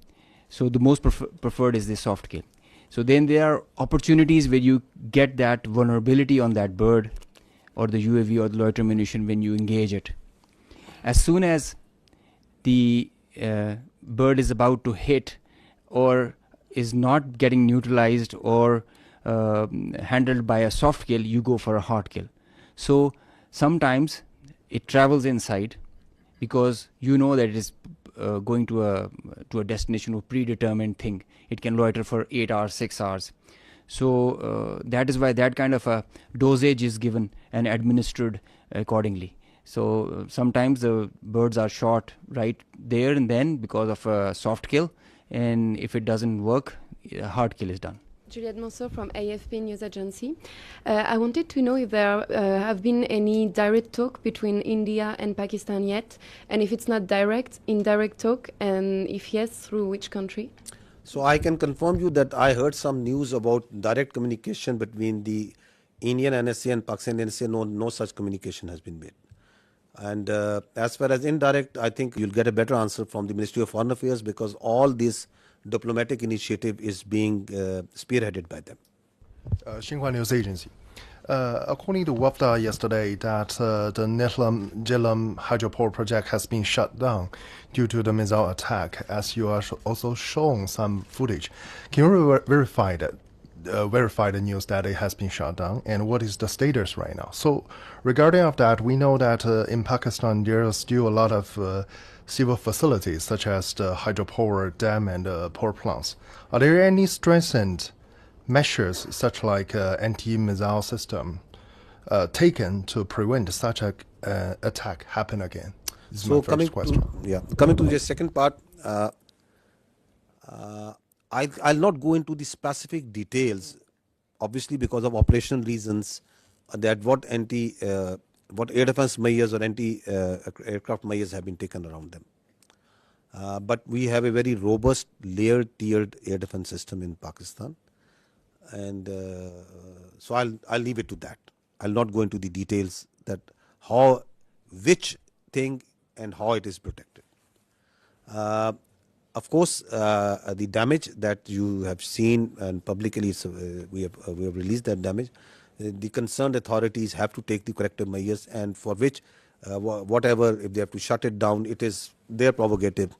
so the most preferred is the soft kill. So then there are opportunities where you get that vulnerability on that bird or the UAV or the loitering munition when you engage it. As soon as the bird is about to hit or is not getting neutralized or handled by a soft kill, you go for a hard kill. So sometimes it travels inside because you know that it is going to a destination or predetermined thing. It can loiter for 8 hours, 6 hours. So that is why that kind of a dosage is given and administered accordingly. So sometimes the birds are shot right there and then because of a soft kill, and if it doesn't work, a hard kill is done. Juliette Mansour from AFP News Agency. I wanted to know if there have been any direct talk between India and Pakistan yet, and if it's not direct, indirect talk, and if yes, through which country? So I can confirm you that I heard some news about direct communication between the Indian NSA and Pakistan NSA. No such communication has been made. And as far as indirect, I think you'll get a better answer from the Ministry of Foreign Affairs because all this diplomatic initiative is being spearheaded by them. Xinhua News Agency. According to WAFDA yesterday, that the 𝗓𝗏𝗄𝗏 hydropower project has been shut down due to the missile attack, as you are also shown some footage. Can you verify the news that it has been shut down, and what is the status right now? So regarding of that, we know that in Pakistan there are still a lot of civil facilities such as the hydropower dam and power plants. Are there any strengthened measures such like anti-missile system taken to prevent such a attack happen again? This is my first question. Coming to the second part, I'll not go into the specific details, obviously because of operational reasons, that what air defense measures or anti-aircraft measures have been taken around them. But we have a very robust layered tiered air defense system in Pakistan, and so I'll leave it to that. I'll not go into the details that which thing and how it is protected. Of course, the damage that you have seen and publicly we have released that damage. The concerned authorities have to take the corrective measures, and for which whatever, if they have to shut it down, it is their prerogative,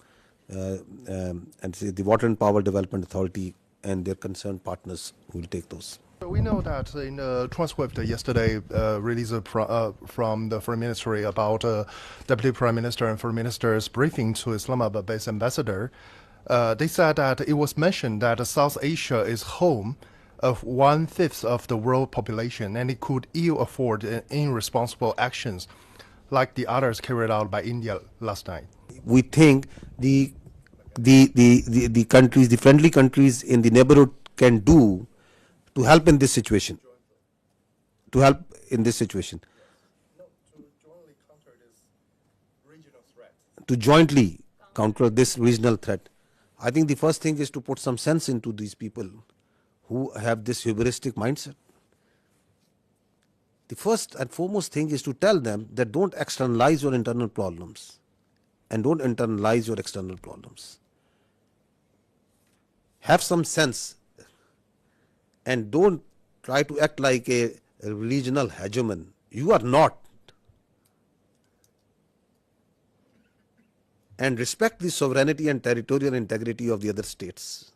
and the Water and Power Development Authority and their concerned partners who will take those. We know that in a transcript yesterday released from the Foreign Ministry about Deputy Prime Minister and Foreign Minister's briefing to Islamabad-based ambassador, they said that it was mentioned that South Asia is home of 1/5 of the world population, and it could ill afford irresponsible actions like the others carried out by India last night. We think the countries, the friendly countries in the neighborhood can do to help in this situation. To jointly counter this regional threat. I think the first thing is to put some sense into these people who have this hubristic mindset. The first and foremost thing is to tell them that don't externalize your internal problems and don't internalize your external problems. Have some sense and don't try to act like a regional hegemon. You are not. And respect the sovereignty and territorial integrity of the other states.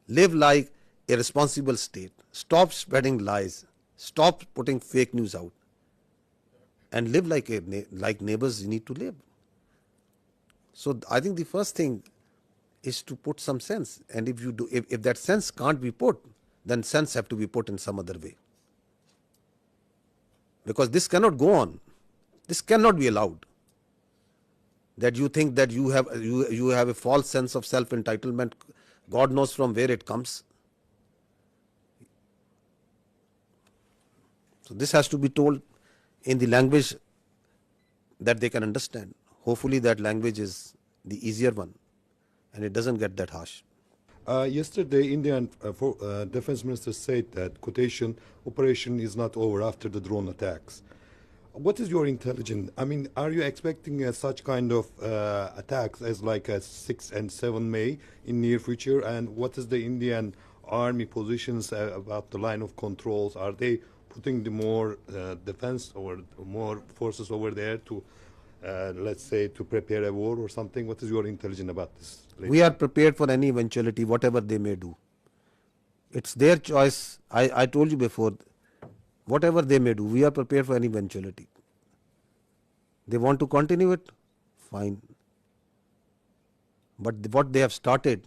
Live like a responsible state. Stop spreading lies. Stop putting fake news out. And live like neighbors you need to live. So I think the first thing is to put some sense. And if that sense can't be put, then sense have to be put in some other way. Because this cannot go on. This cannot be allowed. That you think that you have a false sense of self-entitlement, God knows from where it comes. So this has to be told in the language that they can understand. Hopefully that language is the easier one and it doesn't get that harsh. Yesterday, Indian Defense Minister said that quotation operation is not over after the drone attacks. What is your intelligence? I mean, are you expecting such kind of attacks as like a 6 and 7 May in near future? And what is the Indian army positions about the line of controls? Are they putting the more defense or more forces over there to, let's say, to prepare a war or something? What is your intelligence about this? We are prepared for any eventuality, whatever they may do. It's their choice. I told you before, whatever they may do, we are prepared for any eventuality. They want to continue it, fine. But what they have started,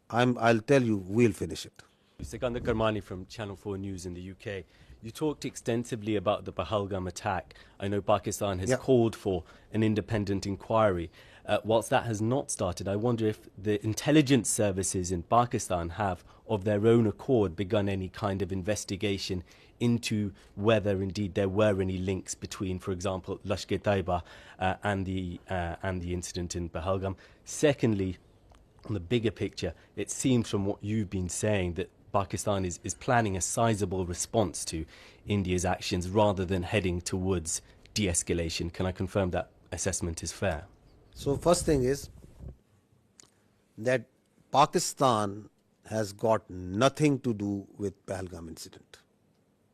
I'll tell you, we'll finish it. Sikandar Karmani from Channel 4 News in the UK. You talked extensively about the Pahalgam attack. I know Pakistan has called for an independent inquiry. Whilst that has not started, I wonder if the intelligence services in Pakistan have, of their own accord, begun any kind of investigation into whether indeed there were any links between, for example, 𝗏𝗏 and the incident in Pahalgam. Secondly, on the bigger picture, it seems from what you've been saying that Pakistan is planning a sizable response to India's actions rather than heading towards de-escalation. Can I confirm that assessment is fair? So first thing is that Pakistan has got nothing to do with Pahalgam incident.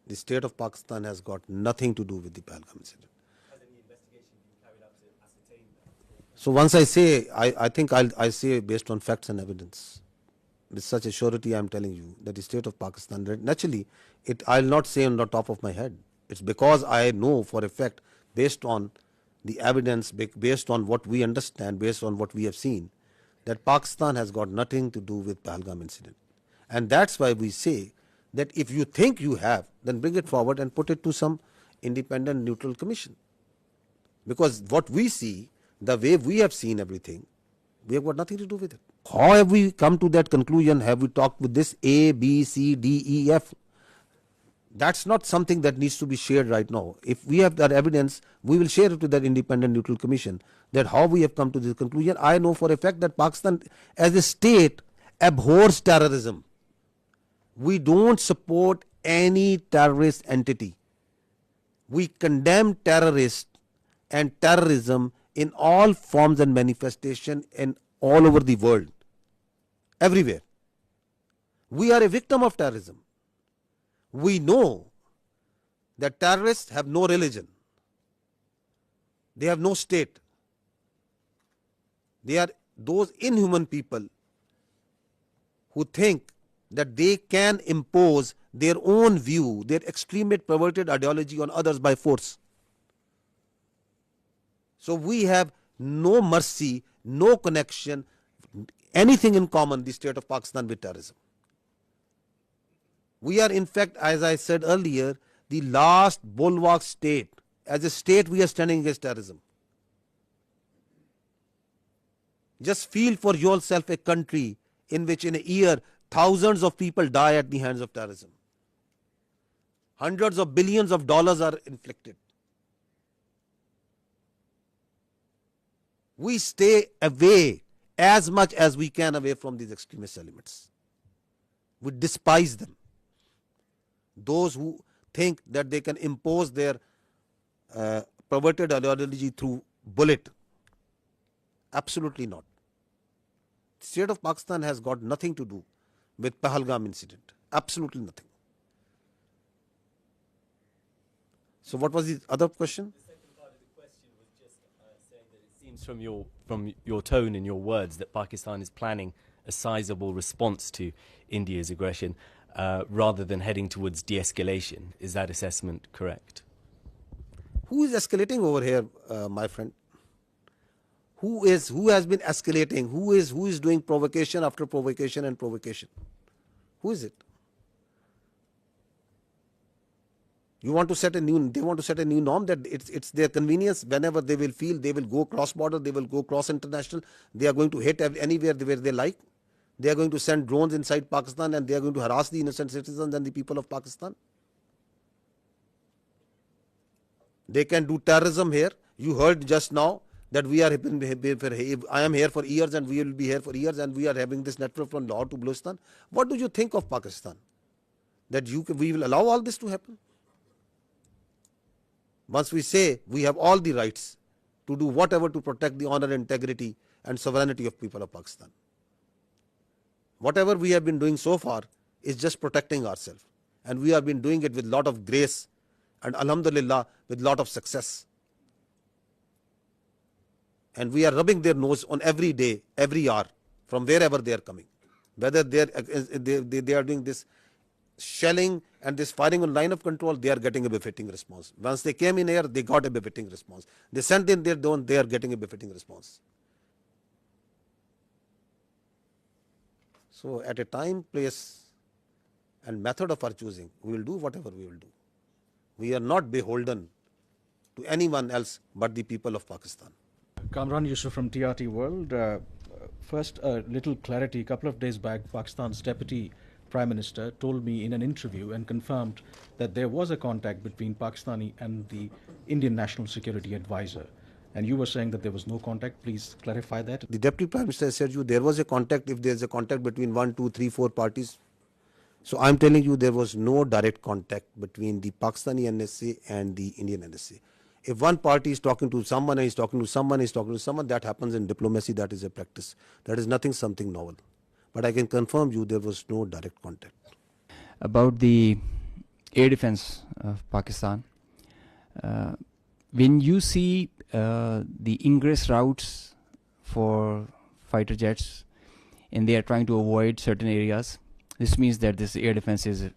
The state of Pakistan has got nothing to do with the Pahalgam incident. Has any investigation been carried out to ascertain that? So once I say, I think I say based on facts and evidence. With such a surety I am telling you that the state of Pakistan, naturally, I'll not say on the top of my head. It's because I know for a fact, based on the evidence, based on what we understand, based on what we have seen, that Pakistan has got nothing to do with Pahalgam incident. And that's why we say that if you think you have, then bring it forward and put it to some independent neutral commission. Because what we see, the way we have seen everything, we have got nothing to do with it. How have we come to that conclusion? Have we talked with this A, B, C, D, E, F? That's not something that needs to be shared right now. If we have that evidence, we will share it with that independent neutral commission, that how we have come to this conclusion. I know for a fact that Pakistan as a state abhors terrorism. We don't support any terrorist entity. We condemn terrorists and terrorism in all forms and manifestation in all over the world, everywhere. We are a victim of terrorism. We know that terrorists have no religion. They have no state. They are those inhuman people who think that they can impose their own view, their extremist perverted ideology on others by force. So we have no mercy, no connection, anything in common, the state of Pakistan, with terrorism. We are in fact, as I said earlier, the last bulwark state. As a state, we are standing against terrorism. Just feel for yourself a country in which in a year thousands of people die at the hands of terrorism. Hundreds of billions of dollars are inflicted. We stay away as much as we can away from these extremist elements. We despise them. Those who think that they can impose their perverted ideology through bullet. Absolutely not. The state of Pakistan has got nothing to do with Pahalgam incident. Absolutely nothing. So what was the other question? The second part of the question was just saying that it seems from your tone and your words that Pakistan is planning a sizable response to India's aggression rather than heading towards de-escalation. Is that assessment correct? Who is escalating over here, my friend? Who has been escalating? Who is doing provocation after provocation and provocation? Who is it? You want to set a new, they want to set a new norm that it's their convenience. Whenever they will feel, they will go cross border, they will go cross international. They are going to hit anywhere where they like. They are going to send drones inside Pakistan and they are going to harass the innocent citizens and the people of Pakistan. They can do terrorism here. You heard just now that we are, I am here for years and we will be here for years and we are having this network from Lahore to Balochistan. What do you think of Pakistan? That we will allow all this to happen? Once we say we have all the rights to do whatever to protect the honor, integrity and sovereignty of people of Pakistan. Whatever we have been doing so far is just protecting ourselves. And we have been doing it with a lot of grace and alhamdulillah with a lot of success. And we are rubbing their nose on every day, every hour, from wherever they are coming. Whether they are doing this shelling and this firing on line of control, they are getting a befitting response. Once they came in here, they got a befitting response. They sent in their drone, they are getting a befitting response. So at a time, place and method of our choosing, we will do whatever we will do. We are not beholden to anyone else but the people of Pakistan. Kamran Yusuf from TRT World. First, a little clarity. A couple of days back, Pakistan's Deputy Prime Minister told me in an interview and confirmed that there was a contact between Pakistani and the Indian National Security Advisor. And you were saying that there was no contact. Please clarify that. The Deputy Prime Minister said there was a contact. If there is a contact between 1, 2, 3, 4 parties. So I am telling you there was no direct contact between the Pakistani NSA and the Indian NSA. If one party is talking to someone and is talking to someone, is talking to someone, that happens in diplomacy, that is a practice. That is nothing something novel. But I can confirm you there was no direct contact. About the air defense of Pakistan, when you see the ingress routes for fighter jets and they are trying to avoid certain areas, this means that this air defense is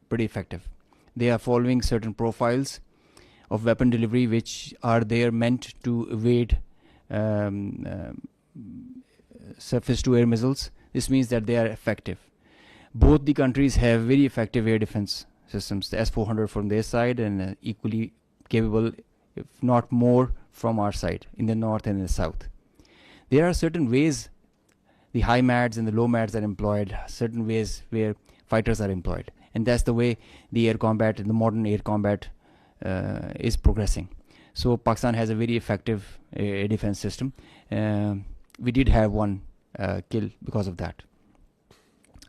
pretty effective. They are following certain profiles of weapon delivery which are there meant to evade surface-to-air missiles. This means that they are effective. Both the countries have very effective air defense systems, the S-400 from their side and equally capable, if not more, from our side in the north and in the south. There are certain ways the high MADs and the low MADs are employed, certain ways where fighters are employed, and that's the way the air combat and the modern air combat is progressing. So Pakistan has a very effective air defense system. We did have one kill because of that,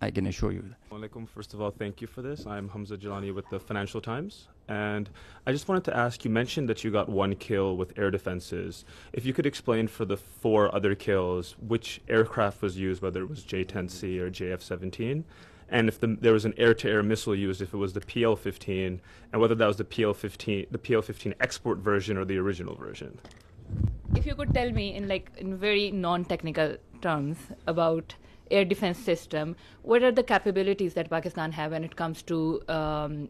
I can assure you. Alaikum. First of all, thank you for this. I'm Hamza Jalani with the Financial Times. And I just wanted to ask, you mentioned that you got one kill with air defenses. If you could explain for the 4 other kills, which aircraft was used, whether it was J-10C or JF-17, and if there was an air-to-air missile used, if it was the PL-15, and whether that was the PL-15 export version or the original version. If you could tell me in very non-technical terms about air defense system, what are the capabilities that Pakistan have when it comes to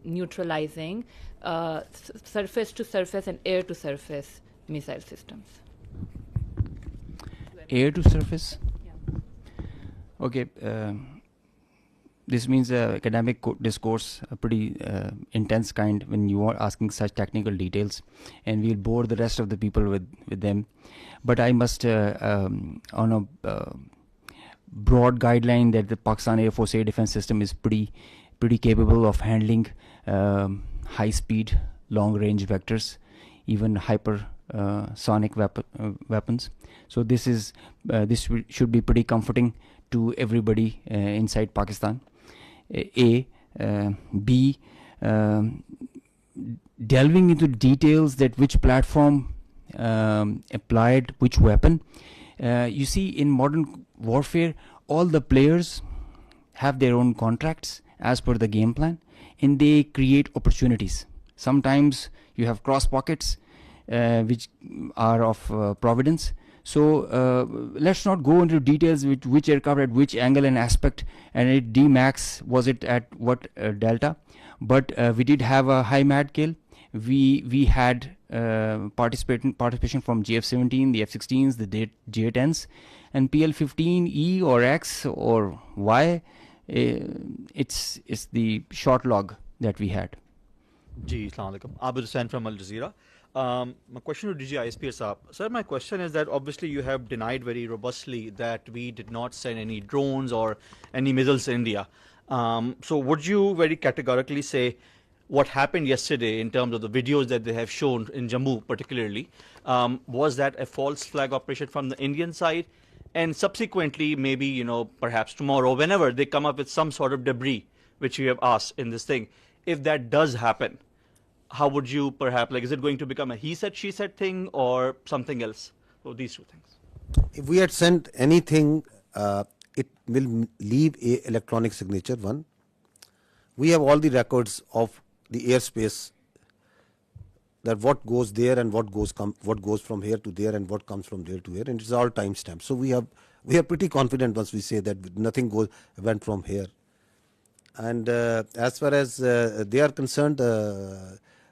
neutralizing surface-to-surface and air-to-surface missile systems? Air-to-surface? Yeah. Okay. This means academic discourse, a pretty intense kind when you are asking such technical details, and we'll bore the rest of the people with them. But I must, on a broad guideline, that the Pakistan Air Force air defense system is pretty capable of handling high-speed, long-range vectors, even hypersonic weapons. So this should be pretty comforting to everybody inside Pakistan. B, delving into details that which platform applied which weapon. You see, in modern warfare, all the players have their own contracts as per the game plan, and they create opportunities. Sometimes you have cross pockets which are of providence. So let's not go into details with which aircraft at which angle and aspect, and at D-Max was it at what delta. But we did have a high MAD kill. We had participation from GF-17, the F-16s, the J-10s, and PL-15E or X or Y. It's the short log that we had. Ji, Assalamu alaikum. Abid Hussain from Al Jazeera. My question to DGISPR sir. Sir, my question is that obviously you have denied very robustly that we did not send any drones or any missiles to India. So would you very categorically say what happened yesterday in terms of the videos that they have shown in Jammu particularly, was that a false flag operation from the Indian side? And subsequently, maybe, perhaps tomorrow, whenever they come up with some sort of debris, which you have asked in this thing, if that does happen, how would you perhaps, is it going to become a he said, she said thing or something else? So these 2 things. If we had sent anything, it will leave a electronic signature, one. We have all the records of the airspace, that what goes there and what goes from here to there and what comes from there to here, and it's all time stamped. So we are pretty confident once we say that nothing went from here. And as far as they are concerned,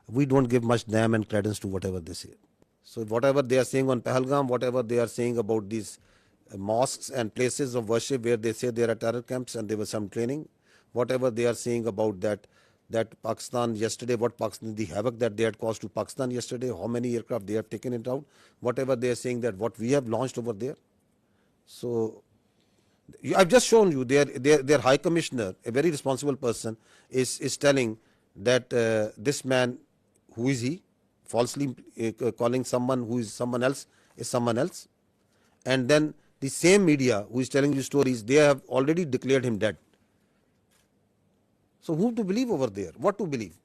we don't give much damn and credence to whatever they say. So whatever they are saying on Pahalgam, whatever they are saying about these mosques and places of worship where they say there are terror camps and there was some training, whatever they are saying about that Pakistan yesterday, the havoc that they had caused to Pakistan yesterday, how many aircraft they have taken it out, whatever they are saying that what we have launched over there. So I've just shown you their High Commissioner, a very responsible person, is telling that this man, who is he, falsely calling someone who is someone else is someone else. And then the same media who is telling you stories, they have already declared him dead. So who to believe over there? What to believe?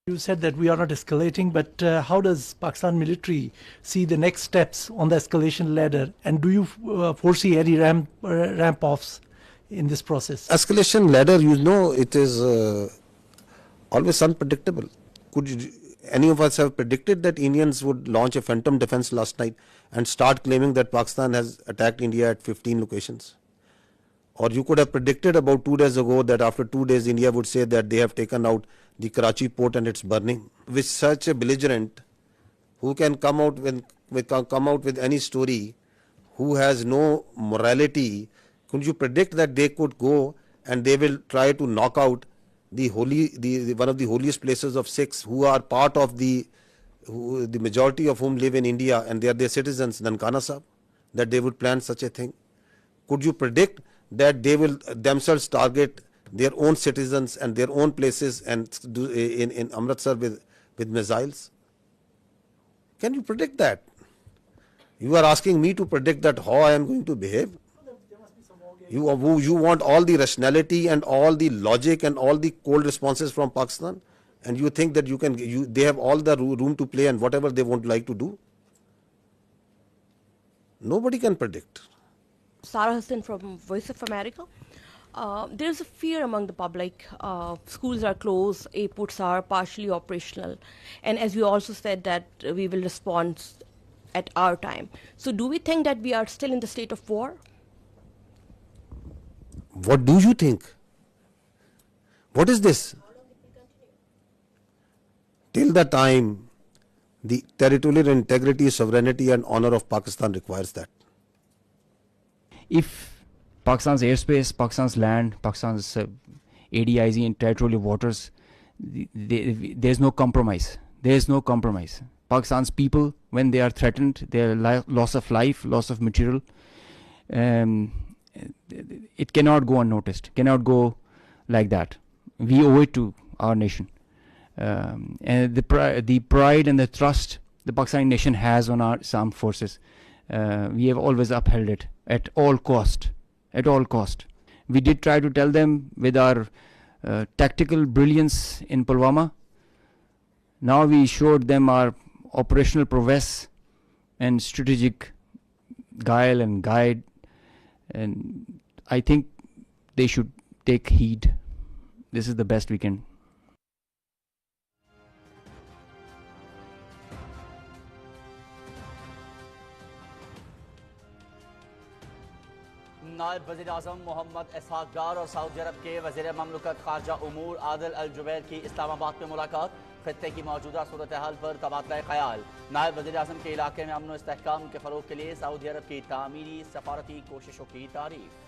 You said that we are not escalating, but how does Pakistan military see the next steps on the escalation ladder? And do you foresee any ramp-offs in this process? Escalation ladder, it is always unpredictable. Could any of us have predicted that Indians would launch a phantom defense last night and start claiming that Pakistan has attacked India at 15 locations? Or you could have predicted about 2 days ago that after 2 days India would say that they have taken out the Karachi port and it's burning. With such a belligerent who can come out with any story, who has no morality, could you predict that they could go and they will try to knock out one of the holiest places of Sikhs who are part of the the majority of whom live in India and they are their citizens, Nankana Sahib, that they would plan such a thing? Could you predict that they will themselves target their own citizens and their own places and do in Amritsar with missiles? Can you predict that? You are asking me to predict that how I am going to behave? You want all the rationality and all the logic and all the cold responses from Pakistan, and you think that they have all the room to play and whatever they would like to do? Nobody can predict. Sarah Hassan from Voice of America. There's a fear among the public. Schools are closed, airports are partially operational, and as you also said that we will respond at our time. So do we think that we are still in the state of war? What do you think? What is this? Till the time the territorial integrity, sovereignty and honor of Pakistan requires that. If Pakistan's airspace, Pakistan's land, Pakistan's ADIZ and territorial waters, there's no compromise. There's no compromise. Pakistan's people, when they are threatened, their loss of life, loss of material, it cannot go unnoticed, cannot go like that. We owe it to our nation. And the pride and the trust the Pakistani nation has on our armed forces, we have always upheld it at all cost. At all cost. We did try to tell them with our tactical brilliance in Pulwama. Now we showed them our operational prowess and strategic guile and guide, and I think they should take heed. This is the best we can. नायब वज़ीर आज़म मोहम्मद इसहाक़ डार और Saudi अरब के वज़ीर ममलकत ख़ारजा उमूर आदिल अल-जुबैर की इस्लामाबाद में मुलाकात, खित्ते की मौजूदा सूरत हाल पर तबादला ख़याल। नायब वज़ीर आज़म के इलाके में अमन व इस्तेहकाम के फ़रोग़ के लिए सऊदी अरब की तामीरी सफारती कोशिशों की तारीफ़।